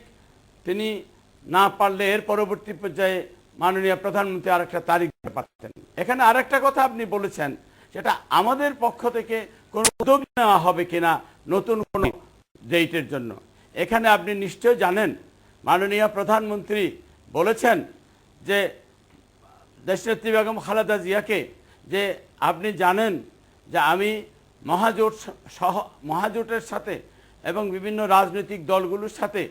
তিনি না পারলে এর পরবর্তী পর্যায়ে মাননীয় প্রধানমন্ত্রী আরেকটা তারিখ দিতে পারতেন। এখানে আরেকটা কথা আপনি বলেছেন, সেটা আমাদের পক্ষ থেকে কোনো উদ্যোগ নেওয়া হবে কিনা নতুন কোনো ডেটের জন্য। এখানে আপনি নিশ্চয় জানেন মাননীয় প্রধানমন্ত্রী বলেছেন যে দেশনেত্রী বেগম খালেদা জিয়াকে, যে আপনি জানেন যে আমি মহাজোটের সাথে এবং বিভিন্ন রাজনৈতিক দলগুলোর সাথে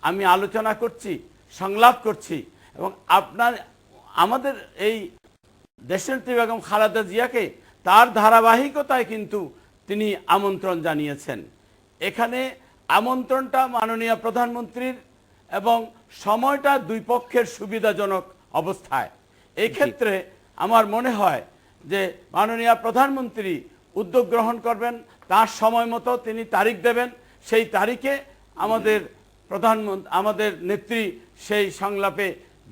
আমি আলোচনা করছি, সংলাপ করছি, এবং আমাদের এই দেশনেত্রী বেগম খালেদা জিয়াকে তার ধারাবাহিকতায় কিন্তু তিনি আমন্ত্রণ জানিয়েছেন। এখানে আমন্ত্রণটা মাননীয় প্রধানমন্ত্রীর এবং সময়টা দুই পক্ষের সুবিধাজনক অবস্থায়। এই ক্ষেত্রে আমার মনে হয় যে মাননীয় প্রধানমন্ত্রী উদ্যোগ গ্রহণ করবেন, তার সময় মতো তিনি তারিখ দেবেন, সেই তারিখে আমাদের নেত্রী সেই সংলাপে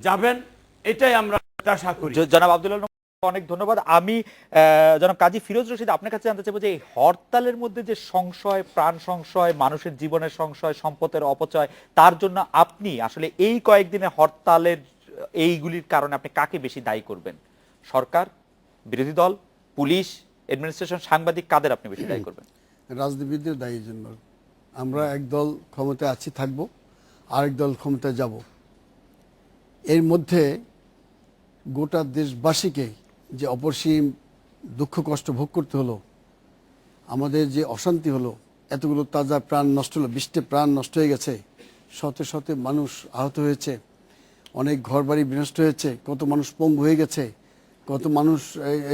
যাবেন, এটাই আমরা আশা করি। জনাব আব্দুল্লাহ অনেক ধন্যবাদ। আমি জনাব কাজী ফিরোজ রশিদ আপনার কাছে জানতে চাইবো যে এই হরতালের মধ্যে যে সংশয়, প্রাণ সংশয়, মানুষের জীবনের সংশয়, সম্পদের অপচয়, তার জন্য আপনি আসলে এই কয়েকদিনে হরতালের এইগুলির কারণে আপনি কাকে বেশি দায়ী করবেন? সরকার, বিরোধী দল, পুলিশ, অ্যাডমিনিস্ট্রেশন, সাংবাদিক, কাদের আপনি বেশি দায়ী করবেন? রাজনীতিবিদদের দায়ীর জন্য। আমরা এক দল ক্ষমতায় আছি, থাকবো, আরেক দল ক্ষমতায় যাব। এর মধ্যে গোটা দেশবাসীকে যে অপসীম দুঃখ কষ্ট ভোগ করতে হলো, আমাদের যে অশান্তি হলো, এতগুলো তাজা প্রাণ নষ্ট হলো, 20টা প্রাণ নষ্ট হয়ে গেছে, শত শত মানুষ আহত হয়েছে, অনেক ঘরবাড়ি বিনষ্ট হয়েছে, কত মানুষ পঙ্গু হয়ে গেছে, কত মানুষ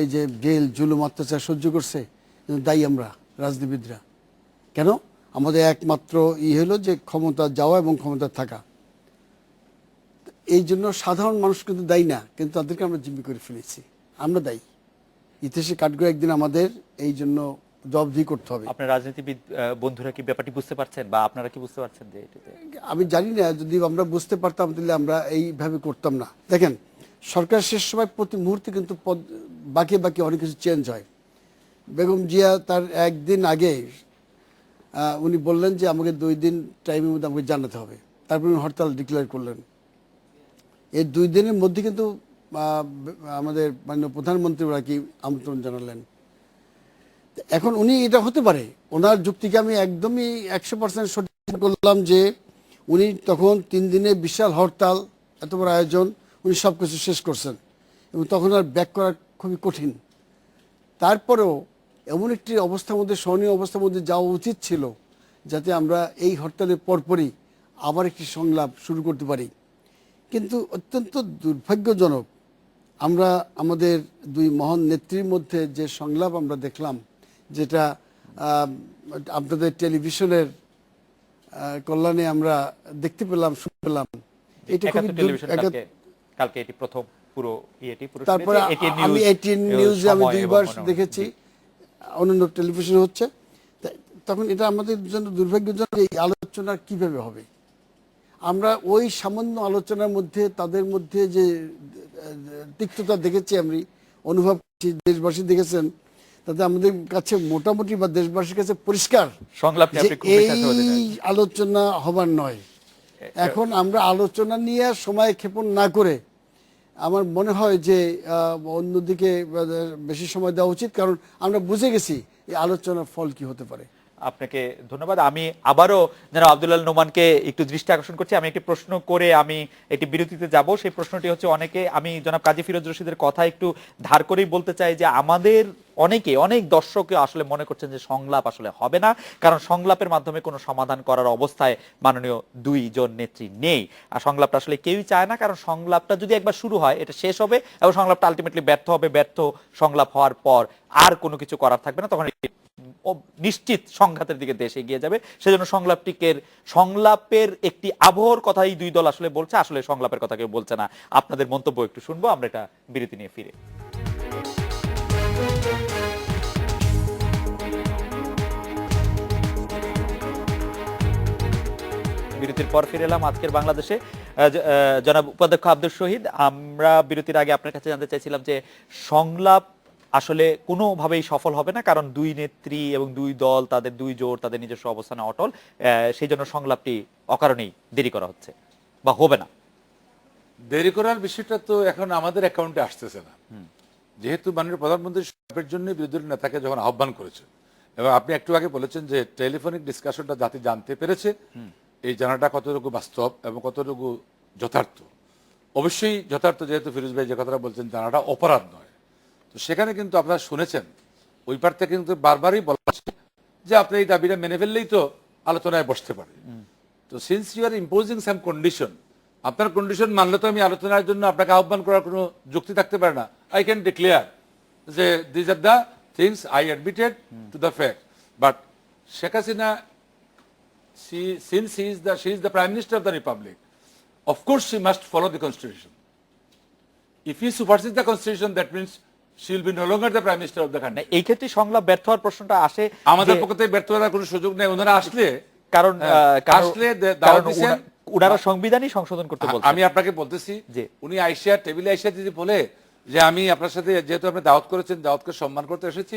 এই যে জেল জুলুম অত্যাচার সহ্য করছে, দায়ী আমরা রাজনীতিবিদরা। কেন? আমাদের একমাত্র হলো যে ক্ষমতা যাওয়া এবং ক্ষমতা থাকা। এই জন্য সাধারণ মানুষ কিন্তু দায়ী না, কিন্তু তাদেরকে আমরা জিম্মি করে ফেলেছি, আমরা দায়ী। ইতিহাসে কাঠগড় একদিন আমাদের এই জন্য জবাবদিহি করতে হবে। আপনার রাজনীতিবিদ বন্ধুরা কি ব্যাপারটি বুঝতে পারছেন, বা আপনারা কি বুঝতে পারছেন যে এটাতে? আমি জানি না, যদি আমরা বুঝতে পারতাম তাহলে আমরা এইভাবে করতাম না। দেখেন, সরকার শেষ সময় প্রতি মুহূর্তে কিন্তু বাকি বাকি অনেক কিছু চেঞ্জ হয়। বেগম জিয়া তার একদিন আগে উনি বললেন যে আমাকে 2 দিন টাইমের মধ্যে আমাকে জানাতে হবে, তারপর উনি হরতাল ডিক্লেয়ার করলেন। এই 2 দিনের মধ্যে কিন্তু আমাদের মাননীয় প্রধানমন্ত্রী কি আমন্ত্রণ জানালেন। এখন উনি, এটা হতে পারে ওনার যুক্তিকে আমি একদমই 100% সঠিক করলাম যে উনি তখন 3 দিনে বিশাল হরতাল, এত বড় আয়োজন, উনি সব কিছু শেষ করছেন এবং তখন আর ব্যাক করা খুবই কঠিন। তারপরেও এমন একটি অবস্থার মধ্যে, সহনীয় অবস্থার মধ্যে যাওয়া উচিত ছিল যাতে আমরা এই হরতালের পরপরই আবার একটি সংলাপ শুরু করতে পারি। কিন্তু অত্যন্ত দুর্ভাগ্যজনক, আমরা আমাদের 2 মহান নেত্রীর মধ্যে যে সংলাপ আমরা দেখলাম, যেটা আপনাদের টেলিভিশনের কল্যাণে আমরা দেখতে পেলাম, শুনতে পেলাম, এটা কালকে এটি প্রথম পুরো পুরো। তারপরে আমি 18 নিউজে আমি 2 বার দেখেছি, অন্যান্য টেলিভিশনে হচ্ছে। তখন এটা আমাদের জন্য দুর্ভাগ্যজনক, এই আলোচনা কিভাবে হবে। আমরা ওই সামান্য আলোচনার মধ্যে তাদের মধ্যে যে তিক্ততা দেখেছি, আমি অনুভব করছি, দেশবাসী দেখেছেন, তাতে আমাদের কাছে মোটামুটি বা দেশবাসীর কাছে পরিষ্কার এই আলোচনা হবার নয়। এখন আমরা আলোচনা নিয়ে সময় ক্ষেপণ না করে আমার মনে হয় যে অন্যদিকে বেশি সময় দেওয়া উচিত, কারণ আমরা বুঝে গেছি এই আলোচনার ফল কি হতে পারে। আপনাকে ধন্যবাদ। আমি আবারও জনাব আব্দুল্লাহ নোমানকে একটু দৃষ্টি আকর্ষণ করছি। আমি একটি প্রশ্ন করে আমি একটি বিরতিতে যাব। সেই প্রশ্নটি হচ্ছে, আমি জনাব কাজী ফিরোজ রশিদের কথা একটু ধার করেই বলতে চাই যে আমাদের অনেক দর্শকও আসলে মনে করছেন যে সংলাপ আসলে হবে না, কারণ সংলাপের মাধ্যমে কোনো সমাধান করার অবস্থায় মাননীয় 2 জন নেত্রী নেই। আর সংলাপটা আসলে কেউই চায় না, কারণ সংলাপটা যদি একবার শুরু হয় এটা শেষ হবে এবং সংলাপটা আলটিমেটলি ব্যর্থ হবে। ব্যর্থ সংলাপ হওয়ার পর আর কোনো কিছু করার থাকবে না, তখন নিশ্চিত সংঘাতের দিকে দেশ এগিয়ে যাবে। সেজন্য সংলাপের একটি আবহর কথা এই 2 দল আসলে বলছে, আসলে সংলাপের কথা কেউ বলছে না। আপনাদের মন্তব্য একটু শুনবো আমরা, এটা বিরতি নিয়ে ফিরে। বিরতির পর ফিরে এলাম আজকের বাংলাদেশে। জনাব উপাধ্যক্ষ আব্দুল শহীদ, আমরা বিরতির আগে আপনার কাছে জানতে চাইছিলাম যে সংলাপ আসলে কোনোভাবেই সফল হবে না, কারণ 2 নেত্রী এবং 2 দল, তাদের 2 জোট, তাদের নিজস্ব অবস্থানে অটল। সেই জন্য সংলাপটি অকারণেই দেরি করা হচ্ছে বা হবে না। দেরি করার বিষয়টা তো এখন আমাদের অ্যাকাউন্টে আসতেছে না, যেহেতু মাননীয় প্রধানমন্ত্রী সংলাপের জন্য বিরোধী নেতাকে যখন আহ্বান করেছে এবং আপনি একটু আগে বলেছেন যে টেলিফোনিক ডিসকাশনটা জাতি জানতে পেরেছে, এই জানাটা কতটুকু বাস্তব এবং কতটুকু যথার্থ। অবশ্যই যথার্থ, যেহেতু ফিরোজ ভাই যে কথাটা বলছেন জানাটা অপরাধ নয়। তো সেখানে কিন্তু আপনারা শুনেছেন ওই পার থেকে কিন্তু বারবারই বলা হচ্ছে যে আপনি এই দাবিটা মেনে ফেললেই তো আলোচনায় বসতে পারে। তো since you are imposing some condition, আপনার কন্ডিশন মানলে তো আমি আলোচনার জন্য আপনাকে আহ্বান করার কোনো যুক্তি থাকতে পারে না। আই ক্যান ডিক্লেয়ার যে this are the things I admitted to the fact, but Sheikh Hasina since she is the Prime Minister of the Republic, of course she must follow the Constitution. If he supersedes the Constitution, that means she will be no longer the Prime Minister of the না, country. এই ক্ষেত্রে সংলাপ ব্যর্থ হওয়ার প্রশ্নটা আসে আমাদের যে- পক্ষ থেকে ব্যর্থ হওয়ার কোনো সুযোগ নেই। ওনারা আসলে কারণ আসলে দাওয়াত দিয়েছেন, ওনারা সংবিধানই সংশোধন করতে বলছেন। আমি আপনাকে বলতেছি জি। উনি আইসা টেবিলে আইসা যদি বলে যে আমি আপনার সাথে যেহেতু আপনি দাওয়াত করেছেন, দাওয়াতকে সম্মান করতে এসেছি,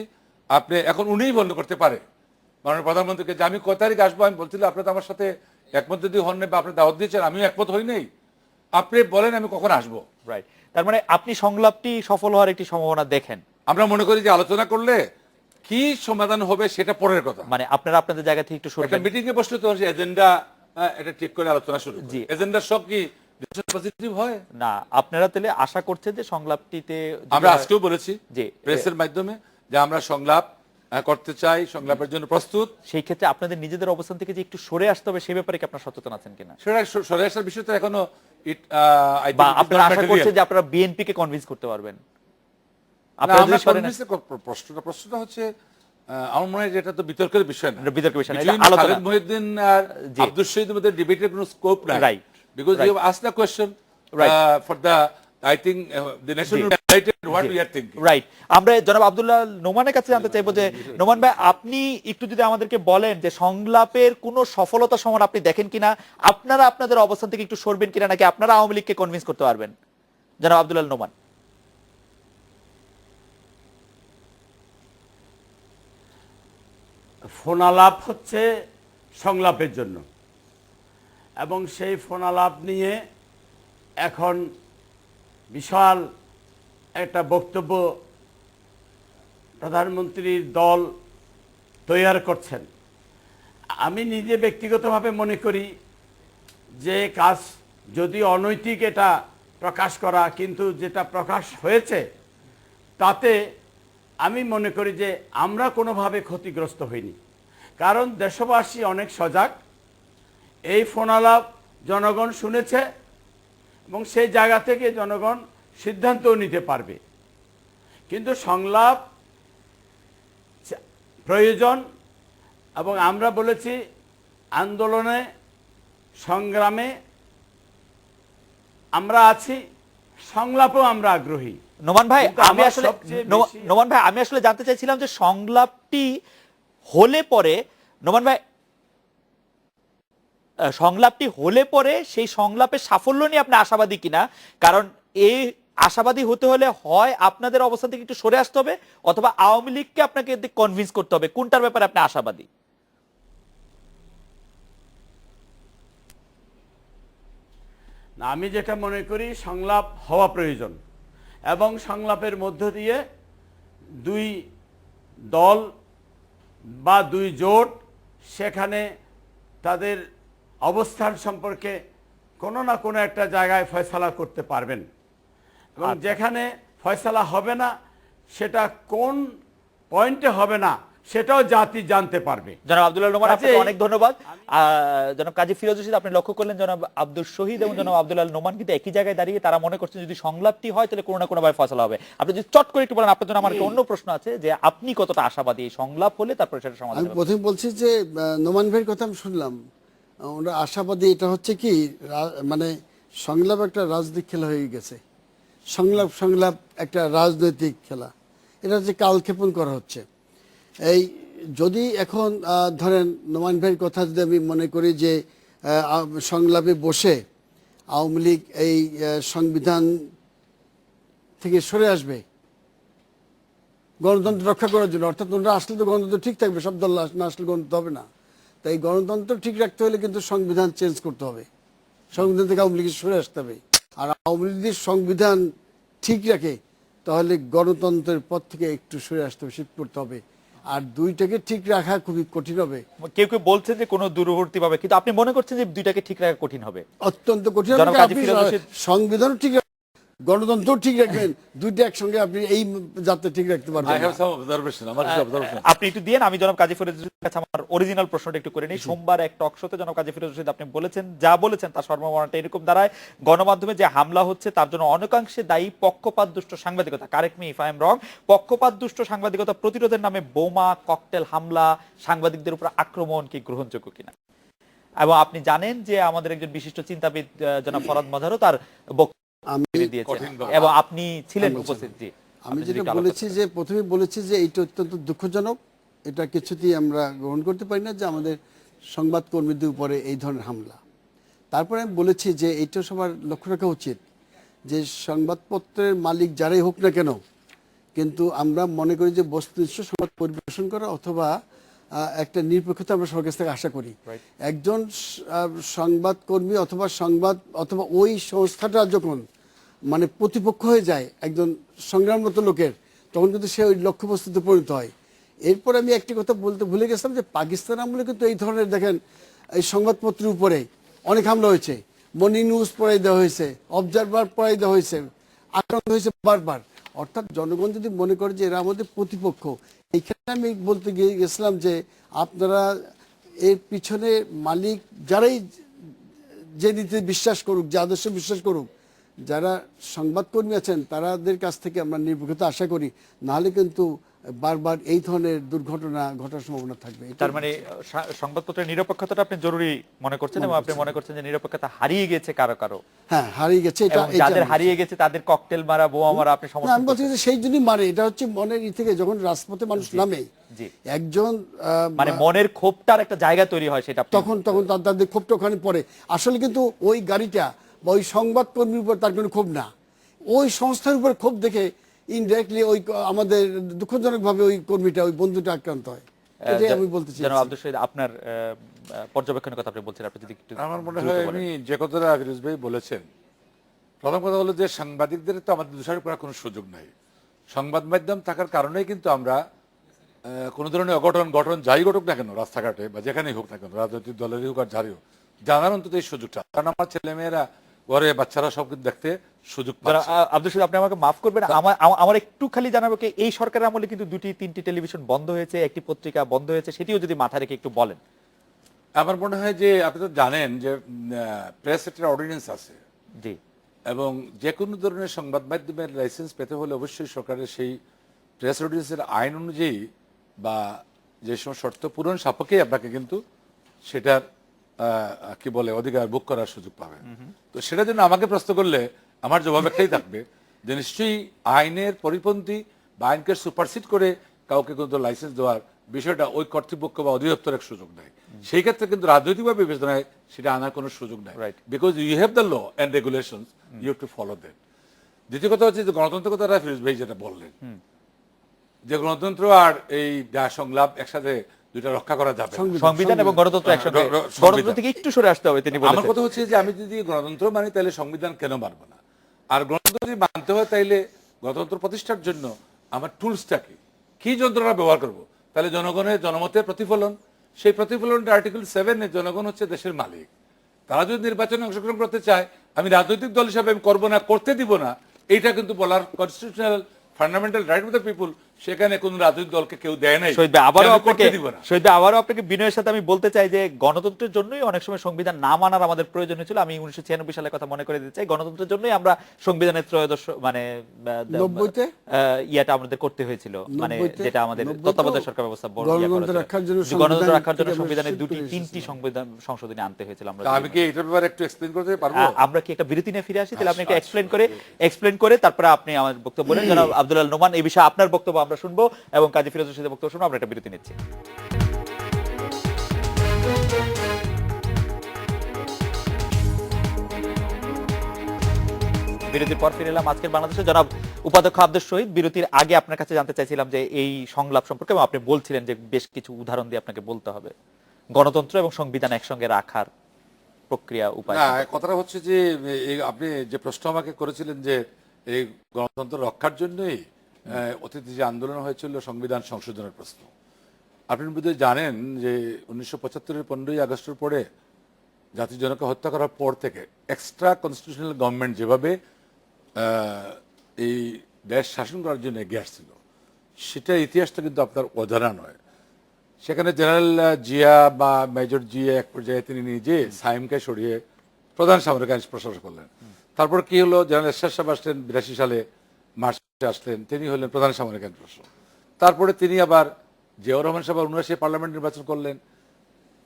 আপনি এখন উনিই বন্ধ করতে পারে মাননীয় প্রধানমন্ত্রীকে যে আমি কয় তারিখ আসবো। আমি বলছিলাম আপনি তো আমার সাথে একমত যদি হন না বা আপনি দাওয়াত দিয়েছেন, আমিও একমত হই নাই, আপনি বলেন আমি কখন আসবো। রাইট, তার মানে আপনি সংলাপটি সফল হওয়ার একটি সম্ভাবনা দেখেন। আমরা মনে করি যে আলোচনা করলে কি সমাধান হবে সেটা পরের কথা। মানে আপনারা আপনাদের জায়গা থেকে একটু একটা সরবেন। মিটিং এ বসলে তো এজেন্ডা এটা ঠিক করে আলোচনা শুরু। জি। এজেন্ডার সব কি পজিটিভ হয় না, আপনারা তাহলে আশা করছেন যে সংলাপটিতে যদি আমরা হয়- আজকেও বলেছি জি। প্রেসের মাধ্যমে যে আমরা সংলাপ করতে চাই, সংলাপের জন্য প্রস্তুত। সেই ক্ষেত্রে আপনাদের নিজেদের অবস্থান থেকে যে একটু সরে আসতে হবে সেই ব্যাপারে কি আপনারা সচেতন আছেন কিনা, সেটা সরে আসার বিষয় তো এখনো বা আপনারা আশা করছেন যে আপনারা বিএনপি কে কনভিন্স করতে পারবেন? আপনারা যদি সরে না- প্রশ্নটা হচ্ছে আমার মনে হয় যে এটা তো বিতর্কের বিষয় না, এটা বিতর্কের বিষয় না, এটা Between আলোচনা। খালেদ মহিউদ্দিন আর জি। আব্দুল শহীদের মধ্যে ডিবেটের কোনো স্কোপ নাই, Right. Because Right. You asked the question Right. For the I think the national what we are thinking. Right, আমরা জনাব আব্দুল্লাহ নোমানের কাছে জানতে চাইবো যে নোমান ভাই, আপনি একটু যদি আমাদেরকে বলেন যে সংলাপের কোনো সফলতা সমান আপনি দেখেন কিনা, আপনারা আপনাদের অবস্থান থেকে একটু সরবেন কিনা, নাকি আপনারা আওয়ামী লীগকে কনভিন্স করতে পারবেন? জনাব আব্দুল্লাহ নোমান। ফোনালাপ হচ্ছে সংলাপের জন্য, এবং সেই ফোনালাপ নিয়ে এখন বিশাল একটা বক্তব্য প্রধানমন্ত্রীর দল তৈরি করছেন। আমি নিজে ব্যক্তিগতভাবে মনে করি যে কাজ যদি অনৈতিক এটা প্রকাশ করা, কিন্তু যেটা প্রকাশ হয়েছে তাতে আমি মনে করি যে আমরা কোনোভাবে ক্ষতিগ্রস্ত হইনি, কারণ দেশবাসী অনেক সজাগ। এই ফোনালাপ জনগণ শুনেছে এবং সেই জায়গা থেকে জনগণ সিদ্ধান্তও নিতে পারবে। কিন্তু সংলাপ প্রয়োজন, এবং আমরা বলেছি আন্দোলনে সংগ্রামে আমরা আছি, সংলাপেও আমরা আগ্রহী। নোমান ভাই, কিন্তু আমি আমার আসলে সবচেয়ে বেশি- নোমান ভাই, আমি আসলে জানতে চাইছিলাম যে সংলাপটি হলে পরে, নোমান ভাই, সংলাপটি হলে পরে সেই সংলাপের সাফল্য নিয়ে আপনি আশাবাদী কিনা? কারণ এই আশাবাদী হতে হলে হয় আপনাদের অবস্থান থেকে একটু সরে আসতে হবে, অথবা আওয়ামী লীগকে আপনাকে কনভিন্স করতে হবে। কোনটার ব্যাপারে আপনি আশাবাদী? না, আমি যেটা মনে করি সংলাপ হওয়া প্রয়োজন, এবং সংলাপের মধ্য দিয়ে দুই দল বা দুই জোট সেখানে তাদের অবস্থান সম্পর্কে কোনো না কোনো একটা জায়গায় ফয়সালা করতে পারবেন, এবং যেখানে ফয়সালা হবে না সেটা কোন পয়েন্টে হবে না সেটাও জাতি জানতে পারবে। জনাব আব্দুল্লাহ নোমান, আপনাকে কাজেই- অনেক ধন্যবাদ। জনাব কাজী ফিরোজ রশিদ, আপনি লক্ষ্য করলেন জনাব আব্দুল শহীদ এবং জনাব আব্দুল্লাহ নোমান কিন্তু একই জায়গায় দাঁড়িয়ে তারা মনে করছেন যদি সংলাপটি হয় তাহলে কোনো না কোনো ভাবে ফয়সালা হবে। আপনি যদি চট করে একটু বলেন, আপনার জন্য আমার একটা অন্য প্রশ্ন আছে যে আপনি কতটা আশাবাদী এই সংলাপ হলে তারপরে সেটা সমাধান আমি হবে? প্রথমে বলছি যে নোমান ভাইয়ের কথা আমি শুনলাম, ওরা আশাবাদী। এটা হচ্ছে কি, মানে সংলাপ একটা রাজনৈতিক খেলা হয়ে গেছে। সংলাপ একটা রাজনৈতিক খেলা, এটা হচ্ছে কালক্ষেপণ করা হচ্ছে। এই যদি এখন ধরেন নোমান ভাইয়ের কথা যদি আমি মনে করি যে সংলাপে বসে আওয়ামী লীগ এই সংবিধান থেকে সরে আসবে গণতন্ত্র রক্ষা করার জন্য, অর্থাৎ ওনারা আসলে তো গণতন্ত্র ঠিক থাকবে, সব দল না আসলে গণতন্ত্র হবে না। তাই গণতন্ত্র ঠিক রাখতে হলে কিন্তু সংবিধান চেঞ্জ করতে হবে, সংবিধান থেকে আওয়ামী লীগের সরে আসতে হবে। আর আওয়ামী লীগ যদি সংবিধান ঠিক রাখে তাহলে গণতন্ত্রের পথ থেকে একটু সরে আসতে হবে, শিফট করতে হবে। আর দুইটাকে ঠিক রাখা খুবই কঠিন হবে, কেউ কেউ বলছে যে কোনো দূরবর্তী ভাবে, কিন্তু আপনি মনে করছেন যে দুইটাকে ঠিক রাখা কঠিন হবে? অত্যন্ত কঠিন হবে। জনাব কারণ কাজী আপনি ফিরোজ রশীদ- সংবিধান ঠিক গণতন্ত্র ঠিক রাখবেন, দুইটা একসঙ্গে আপনি এই যাত্রা ঠিক রাখতে I পারবেন না। have some observation, আমার কিছু observation। আপনি একটু দিয়েন, আমি জনাব কাজী ফিরোজ রশিদের কাছে আমার অরিজিনাল প্রশ্নটা একটু করে নিই। সোমবার এক টক শোতে জনাব কাজী ফিরোজ রশিদ আপনি বলেছেন, যা বলেছেন তার সর্বমোটাটা এরকম দাঁড়ায়, গণমাধ্যমে যে হামলা হচ্ছে তার জন্য অনেকাংশে দায়ী পক্ষপাতদুষ্ট সাংবাদিকতা। Correct me if I am wrong. পক্ষপাতদুষ্ট সাংবাদিকতা প্রতিরোধের নামে বোমা, ককটেল হামলা, সাংবাদিকদের উপর আক্রমণ কি গ্রহণযোগ্য কিনা? এবং আপনি জানেন যে আমাদের একজন বিশিষ্ট চিন্তাবিদ জনাব ফরাদ মজারও তার বক্তব্য আমি দিয়েছেন কঠিন কথা। এবং আপনি ছিলেন উপস্থিত। জি, আমি আপনি যদি যেটা একটু আলাপ বলেছি যে প্রথমে বলেছি যে এটা অত্যন্ত দুঃখজনক, এটা কিছুতেই আমরা গ্রহণ করতে পারি না যে আমাদের সংবাদকর্মীদের উপরে এই ধরনের হামলা। তারপরে আমি বলেছি যে এইটা সবার লক্ষ্য রাখা উচিত যে সংবাদপত্রের মালিক যারাই হোক না কেন, কিন্তু আমরা মনে করি যে বস্তুনিষ্ঠ সংবাদ পরিবেশন করা অথবা একটা নিরপেক্ষতা আমরা সবার কাছ থেকে আশা করি। একজন সংবাদকর্মী অথবা সংবাদ অথবা ওই সংস্থাটা যখন মানে প্রতিপক্ষ হয়ে যায় একজন সংগ্রামরত লোকের, তখন কিন্তু সে ওই লক্ষ্যবস্তুতে পরিণত হয়। এরপর আমি একটি কথা বলতে ভুলে গেছিলাম যে পাকিস্তান আমলে কিন্তু এই ধরনের দেখেন এই সংবাদপত্রের উপরে অনেক হামলা হয়েছে, মর্নিং নিউজ পড়াই দেওয়া হয়েছে, অবজারভার পড়াই দেওয়া হয়েছে, আক্রান্ত হয়েছে বারবার। অর্থাৎ জনগণ যদি মনে করে যে এরা আমাদের প্রতিপক্ষ, এইখানে আমি বলতে গেছিলাম যে আপনারা এর পিছনে মালিক যারাই যে নীতিতে বিশ্বাস করুক, যে আদর্শে বিশ্বাস করুক, যারা সংবাদকর্মী আছেন তাদের কাছ থেকে আমরা নির্ভীকতা আশা করি, নাহলে কিন্তু বারবার এই ধরনের দুর্ঘটনা ঘটার সম্ভাবনা থাকবে। তার মানে সংবাদপত্রের নিরপেক্ষতাটা আপনি জরুরি মনে করছেন এবং আপনি মনে করছেন যে নিরপেক্ষতা হারিয়ে গেছে কারো কারো, হ্যাঁ হারিয়ে গেছে, এটা এবং যাদের হারিয়ে গেছে তাদের ককটেল মারা, বোমা মারা আপনি না, সমর্থন আমি বলছি করছেন? যে সেই জন্যই মারে, এটা হচ্ছে মনের থেকে যখন রাজপথে মানুষ নামে জি। একজন মানে মনের ক্ষোভটার একটা জায়গা তৈরি হয়, সেটা আপনি- তখন তাদের ক্ষোভটা ওখানে পড়ে। আসলে কিন্তু ওই গাড়িটা বা ওই সংবাদকর্মীর উপর তার কোনো ক্ষোভ না, ওই সংস্থার উপর ক্ষোভ দেখে ইনডাইরেক্টলি ওই আমাদের দুঃখজনকভাবে ওই কর্মীটা ওই বন্ধুটা আক্রান্ত হয়। এটাই আমি বলতে চাই। জনাব আব্দুল শহীদ, আপনার পর্যবেক্ষণের কথা আপনি বলছেন, আপনি যদি একটু আমার মনে দ্রুত হয় বলেন। আমি যে কথাটা ফিরোজ ভাই বলেছেন, প্রথম কথা হলো যে সাংবাদিকদের তো আমাদের দোষারোপ করার কোনো সুযোগ নাই। সংবাদ মাধ্যম থাকার কারণেই কিন্তু আমরা কোনো ধরনের ঘটন যাই ঘটুক না কেন রাস্তাঘাটে বা যেখানেই হোক না কেন, রাজনৈতিক দলেরই হোক আর যারই হোক, জানার অন্তত এই সুযোগটা। কারণ আমার ছেলেমেয়েরা ঘরে বাচ্চারা সব কিন্তু দেখতে সুযোগ জনাব পাচ্ছে। আব্দুল শহীদ, আপনি আমাকে মাফ করবেন, আমার একটু খালি জানাবো কি, এই সরকারের আমলে কিন্তু 2-3টি টেলিভিশন বন্ধ হয়েছে, একটি পত্রিকা বন্ধ হয়েছে, সেটিও যদি মাথা রেখে একটু বলেন। আমার মনে হয় যে আপনি তো জানেন যে প্রেস একটা অর্ডিন্যান্স আছে, জি, এবং যে কোনো ধরনের সংবাদ মাধ্যমের লাইসেন্স পেতে হলে অবশ্যই সরকারের সেই প্রেস অর্ডিন্যান্সের আইন অনুযায়ী বা যে সমস্ত শর্ত পূরণ সাপেক্ষেই আপনাকে কিন্তু সেটার কি বলে অধিকার ভোগ করার সুযোগ পাবেন। তো সেটার জন্য আমাকে প্রশ্ন করলে আমার জবাব একটাই থাকবে যে নিশ্চয়ই আইনের পরিপন্থী বা আইনকে সুপারসিড করে কাউকে কিন্তু লাইসেন্স দেওয়ার বিষয়টা ওই কর্তৃপক্ষ বা অধিদপ্তরের সুযোগ নেই। সেই ক্ষেত্রে কিন্তু রাজনৈতিকভাবে বিবেচনায় সেটা আনার কোনো সুযোগ নেই, Right. Because you have the law and regulations, you have to follow that. দ্বিতীয় কথা হচ্ছে যে গণতন্ত্র কথাটা ফিরোজ ভাই যেটা বললেন, যে গণতন্ত্র আর এই সংলাপ একসাথে দুইটা রক্ষা করা যাবে না। সংবিধান এবং গণতন্ত্র একসঙ্গে, সংবিধান। গণতন্ত্র থেকে একটু সরে আসতে হবে তিনি আমার বলেছেন। কথা হচ্ছে যে আমি যদি গণতন্ত্র মানি তাহলে সংবিধান কেন মানব না? আর গণতন্ত্র যদি মানতে হয় তাইলে গণতন্ত্র প্রতিষ্ঠার জন্য আমার টুলসটা কি যন্ত্রণা ব্যবহার করব? তাহলে জনগণের জনমতের প্রতিফলন, সেই প্রতিফলনটা আর্টিকেল 7-এ জনগণ হচ্ছে দেশের মালিক। তারা যদি নির্বাচনে অংশগ্রহণ করতে চায়, আমি রাজনৈতিক দল হিসাবে আমি করবো না, করতে দিব না, এইটা কিন্তু বলার constitutional fundamental right of the people. সেখানে কোন রাজনৈতিক দলকে কেউ দেয় নাই। শহীদ ভাই, আবারও যে আমি আপনাকে করতে দিব না। শহীদ ভাই, আবারও আপনাকে বিনয়ের সাথে আমি বলতে চাই যে গণতন্ত্রের জন্যই অনেক সময় সংবিধান না মানার আমাদের প্রয়োজন হয়েছিল। আমি 1996 সালের কথা মনে করে দিতে চাই, গণতন্ত্রের জন্যই আমরা সংবিধানের ত্রয়োদশ মানে 90-তে ইয়াটা আমাদের করতে হয়েছিল, মানে 90-তে যেটা আমাদের 90-তেও তত্ত্বাবধায়ক সরকার ব্যবস্থা গণতন্ত্র রাখার জন্য গণতন্ত্র রাখার জন্য সংবিধান সংবিধানের থেকে 2-3টি সংবিধান সংশোধনী আনতে হয়েছিল। আমরা তা আমি কি এটার ব্যাপারে একটু এক্সপ্লেইন করতে পারবো? আমরা কি একটা বিরতি নিয়ে ফিরে আসি? তাহলে আপনি একটু এক্সপ্লেইন করে তারপরে আপনি আমার বক্তব্য বলেন। জনাব আব্দুল আল নোমান, এই বিষয়ে আপনার বক্তব্য আমরা শুনবো এবং কাজী ফিরোজ রশিদের বক্তব্য শুনবো। আমরা একটা বিরতি নিচ্ছি। বিরতির পর ফিরে এলাম আজকের বাংলাদেশে। জনাব উপাধ্যক্ষ আব্দুল শহীদ, বিরতির আগে আপনার কাছে জানতে চাইছিলাম যে এই সংলাপ সম্পর্কে, এবং আপনি বলছিলেন যে বেশ কিছু উদাহরণ দিয়ে আপনাকে বলতে হবে গণতন্ত্র এবং সংবিধান একসঙ্গে রাখার প্রক্রিয়া, উপায়। না, কথাটা হচ্ছে যে আপনি যে প্রশ্ন আমাকে করেছিলেন যে এই গণতন্ত্র রক্ষার জন্যই অতীতে যে আন্দোলন হয়েছিল সংবিধান সংশোধনের প্রশ্ন, আপনি বোধহয় জানেন যে 1975-এর 15ই আগস্টের পরে জাতির জনককে হত্যা করার পর থেকে এক্সট্রা কনস্টিটিউশনাল গভর্নমেন্ট যেভাবে এই দেশ শাসন করার জন্য এগিয়ে আসছিল, সেটা ইতিহাসটা কিন্তু আপনার অজানা নয়। সেখানে জেনারেল জিয়া বা মেজর জিয়া এক পর্যায়ে তিনি নিজে সাইমকে সরিয়ে প্রধান সামরিক আইন প্রশাসক করলেন। তারপর কি হলো, জেনারেল এরশাদ সাহেব আসলেন 82 সালে মার্চে আসলেন, তিনি হলেন প্রধান সামরিক আইন প্রশাসক। তারপরে তিনি আবার জিয়াউর রহমান সাহেব 79 পার্লামেন্ট নির্বাচন করলেন,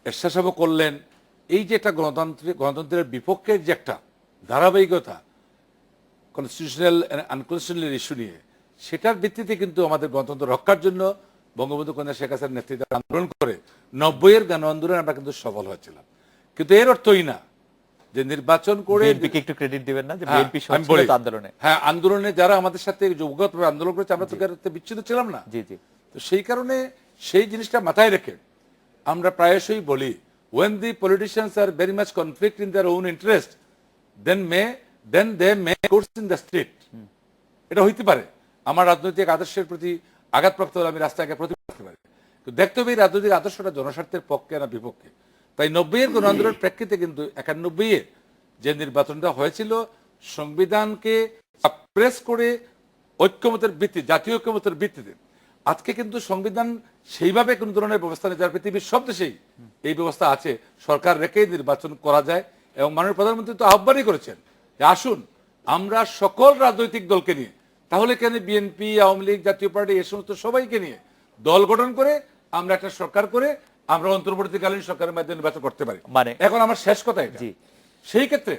এরশাদ সাহেবও করলেন। এই যে একটা গণতন্ত্রের বিপক্ষের যে একটা ধারাবাহিকতা কনস্টিটিউশনাল আনকনস্টিটিউশনাল ইস্যু নিয়ে, সেটার ভিত্তিতে কিন্তু আমাদের গণতন্ত্র রক্ষার জন্য বঙ্গবন্ধু কন্যা শেখ হাসিনার নেতৃত্বে আন্দোলন করে 90-এর গণ আন্দোলনে আমরা কিন্তু সফল হয়েছিলাম। কিন্তু এর অর্থই না যে নির্বাচন করে বিএনপিকে একটু ক্রেডিট দিবেন না যে বিএনপি আন্দোলনে, হ্যাঁ, আন্দোলনে যারা আমাদের সাথে যোগ্যভাবে আন্দোলন করেছে আমরা তো বিচ্ছিন্ন ছিলাম না। জি জি। তো সেই কারণে সেই জিনিসটা মাথায় রেখে আমরা প্রায়শই বলি, when the politicians are very much conflict in their own interest, then they may course in the street. এটা হইতে পারে, আমার রাজনৈতিক আদর্শের প্রতি আঘাতপ্রাপ্ত হলে আমি রাস্তায় প্রতিবাদ করতে পারি, কিন্তু দেখতে হবে এই রাজনৈতিক আদর্শটা জনস্বার্থের পক্ষে না বিপক্ষে। তাই 90-এর গণ আন্দোলনের প্রেক্ষিতে কিন্তু 91-এ যে নির্বাচনটা হয়েছিল সংবিধানকে সাপ্রেস করে ঐক্যমতের ভিত্তি, জাতীয় ঐক্যমতের ভিত্তিতে, আজকে কিন্তু সংবিধান সেইভাবে কোন ধরনের ব্যবস্থা নেই, যার পৃথিবীর সব দেশেই এই ব্যবস্থা আছে, সরকার রেখেই নির্বাচন করা যায়। এবং মাননীয় প্রধানমন্ত্রী তো আহ্বানই করেছেন যে আসুন আমরা সকল রাজনৈতিক দলকে নিয়ে, তাহলে কেন বিএনপি, আওয়ামী লীগ, জাতীয় পার্টি এ সমস্ত সবাইকে নিয়ে দল গঠন করে আমরা একটা সরকার করে আমরা অন্তর্বর্তীকালীন সরকারের মাধ্যমে নির্বাচন করতে পারি। মানে এখন আমার শেষ কথা এটা, সেই ক্ষেত্রে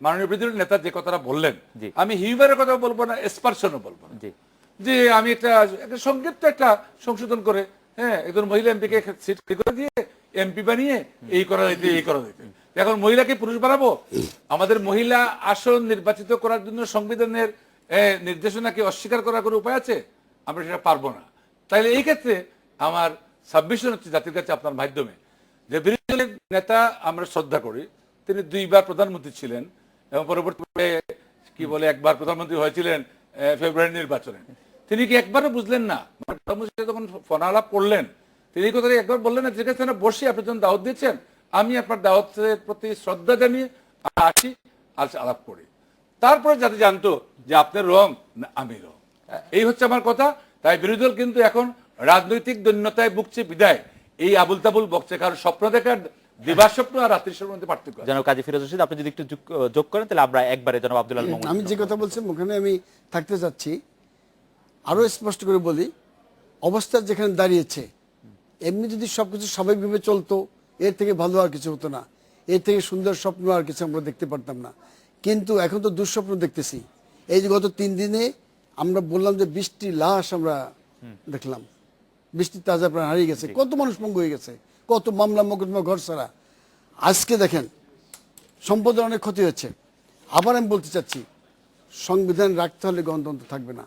মাননীয় বিরোধী নেতা যে কথাটা বললেন, আমি হিউমারের কথা বলবো না, এক্সপার্শনও বলবো না, যে আমি একটা সংক্ষিপ্ত একটা সংশোধন করে, হ্যাঁ, একজন মহিলা এমপিকে সিট করে দিয়ে এমপি বানিয়ে এই করা দিতে এই করা দিতে, এখন মহিলাকে পুরুষ বানাবো? আমাদের মহিলা আসন নির্বাচিত করার জন্য সংবিধানের নির্দেশনাকে অস্বীকার করার কোনো উপায় আছে? আমরা সেটা পারবো না। তাইলে এই ক্ষেত্রে আমার সাবমিশন হচ্ছে জাতির কাছে আপনার মাধ্যমে, যে বিরোধী দলের নেতা আমরা শ্রদ্ধা করি, তিনি 2বার প্রধানমন্ত্রী ছিলেন এবং পরবর্তীতে কি বলে একবার প্রধানমন্ত্রী হয়েছিলেন ফেব্রুয়ারি নির্বাচনে। তিনি কি একবারও বুঝলেন না? প্রধানমন্ত্রী যখন ফোনালাপ করলেন তিনি কথা একবার বললেন না, যেখানে সেখানে বসে আপনি যখন দাওয়াত দিয়েছেন আমি আপনার দাওয়াতের প্রতি শ্রদ্ধা জানিয়ে আসি, আলাপ করি। তারপরে যাতে জানতো যে আপনার রং না আমি রং, এই হচ্ছে আমার কথা। তাই বিরোধী দল কিন্তু এখন রাজনৈতিক দৈন্যতায় ভুগছে বিদায় এই আবুল তাবুল বকছে, কারণ স্বপ্ন দেখার দিবাস স্বপ্ন আর রাত্রির স্বপ্নের মধ্যে পার্থক্য। জনাব কাজী ফিরোজ রশিদ, আপনি যদি একটু যোগ করেন তাহলে আমরা একবারে জনাব আব্দুল আল মামুন। আমি যে কথা বলছিলাম ওখানে আমি থাকতে চাচ্ছি, আরো স্পষ্ট করে বলি, অবস্থা যেখানে দাঁড়িয়েছে এমনি যদি সবকিছু স্বাভাবিকভাবে চলতো এর থেকে ভালো আর কিছু হতো না, এর থেকে সুন্দর স্বপ্ন আর কিছু আমরা দেখতে পারতাম না। কিন্তু এখন তো দুঃস্বপ্ন দেখতেছি। এই যে গত 3 দিনে আমরা বললাম যে 20টি লাশ আমরা দেখলাম, 20টি তাজা প্রাণ হারিয়ে গেছে, কত মানুষ পঙ্গু হয়ে গেছে, কত মামলা মোকদ্দমা ঘর ছাড়া। আজকে দেখেন সম্পদের অনেক ক্ষতি হচ্ছে। আবার আমি বলতে চাচ্ছি, সংবিধান রাখতে হলে গণতন্ত্র থাকবে না,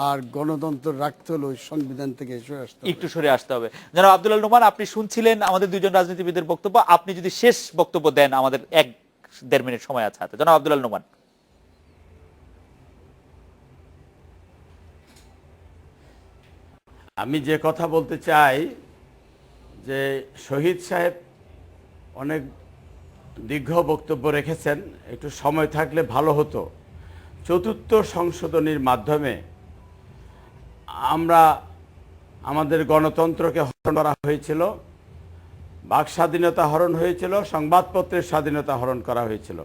আর গণতন্ত্র রাখতে হলে ওই সংবিধান থেকে সরে আসতে হবে, একটু সরে আসতে হবে। জনাব আব্দুল আল নোমান, আপনি শুনছিলেন আমাদের দুইজন রাজনীতিবিদের বক্তব্য, আপনি যদি শেষ বক্তব্য দেন, আমাদের 1-1.5 মিনিট সময় আছে হাতে। জনাব আব্দুল আল নোমান। আমি যে কথা বলতে চাই যে শহীদ সাহেব অনেক দীর্ঘ বক্তব্য রেখেছেন, একটু সময় থাকলে ভালো হতো। 4র্থ সংশোধনীর মাধ্যমে আমরা আমাদের গণতন্ত্রকে হরণ করা হয়েছিল, বাক স্বাধীনতা হরণ হয়েছিল, সংবাদপত্রের স্বাধীনতা হরণ করা হয়েছিল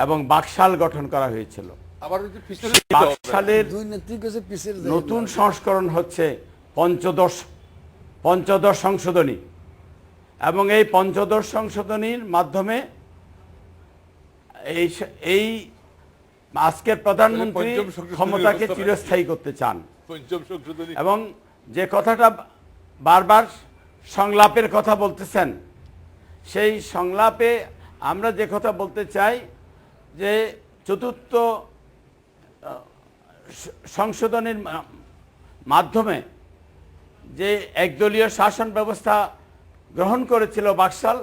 এবং বাকশাল গঠন করা হয়েছিল। বাকশালের নতুন সংস্করণ হচ্ছে পঞ্চদশ সংশোধনী, এবং এই পঞ্চদশ সংশোধনীর মাধ্যমে এই আজকের প্রধানমন্ত্রী ক্ষমতাকে চিরস্থায়ী করতে চান। এবং যে কথাটা বারবার সংলাপের কথা বলতেছেন, সেই সংলাপে আমরা যে কথা বলতে চাই যে 4র্থ সংশোধনীর মাধ্যমে যে একদলীয় শাসন ব্যবস্থা গ্রহণ করেছিল বাকশাল,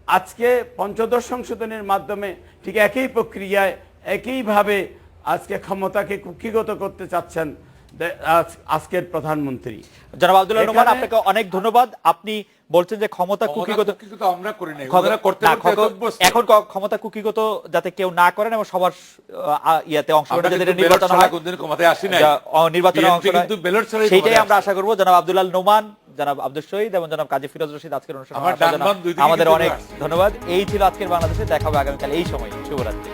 আজকে পঞ্চদশ সংশোধনীর মাধ্যমে ঠিক একই প্রক্রিয়ায় একইভাবে আজকে ক্ষমতাকে কুক্ষিগত করতে চাচ্ছেন, আজকের প্রধানমন্ত্রী। জনাব আব্দুল্লাহ নোমান, এখানে- আপনাকে অনেক ধন্যবাদ। আপনি বলছেন যে ক্ষমতা কুকিগত কুকিগত আমরা করি নাই, ক্ষমতা- ওনারা করতে না, করতে এত অভ্যস্ত। এখন ক্ষমতা কুকিগত যাতে কেউ না করেন এবং সবার ইয়াতে অংশ আমরা নেয়, যাতে কিন্তু নির্বাচন ব্যালট ছাড়া হয়, কোনদিন ক্ষমতায় আসি নাই। নির্বাচনে BNP অংশ নেয়, কিন্তু ব্যালট ছাড়াই সেইটাই ক্ষমতায় আমরা আসে। আশা করব। জনাব আব্দুল্লাহ নোমান, জনাব আব্দুল শহীদ এবং জনাব কাজী ফিরোজ রশিদ আজকের অনুষ্ঠানে আমার আসার জন্য ডান বাম দুই দিকে আমাদের কিন্তু অনেক আসছে। ধন্যবাদ। এই ছিল আজকের বাংলাদেশে, দেখা হবে আগামীকাল এই সময়। শুভরাত্রি।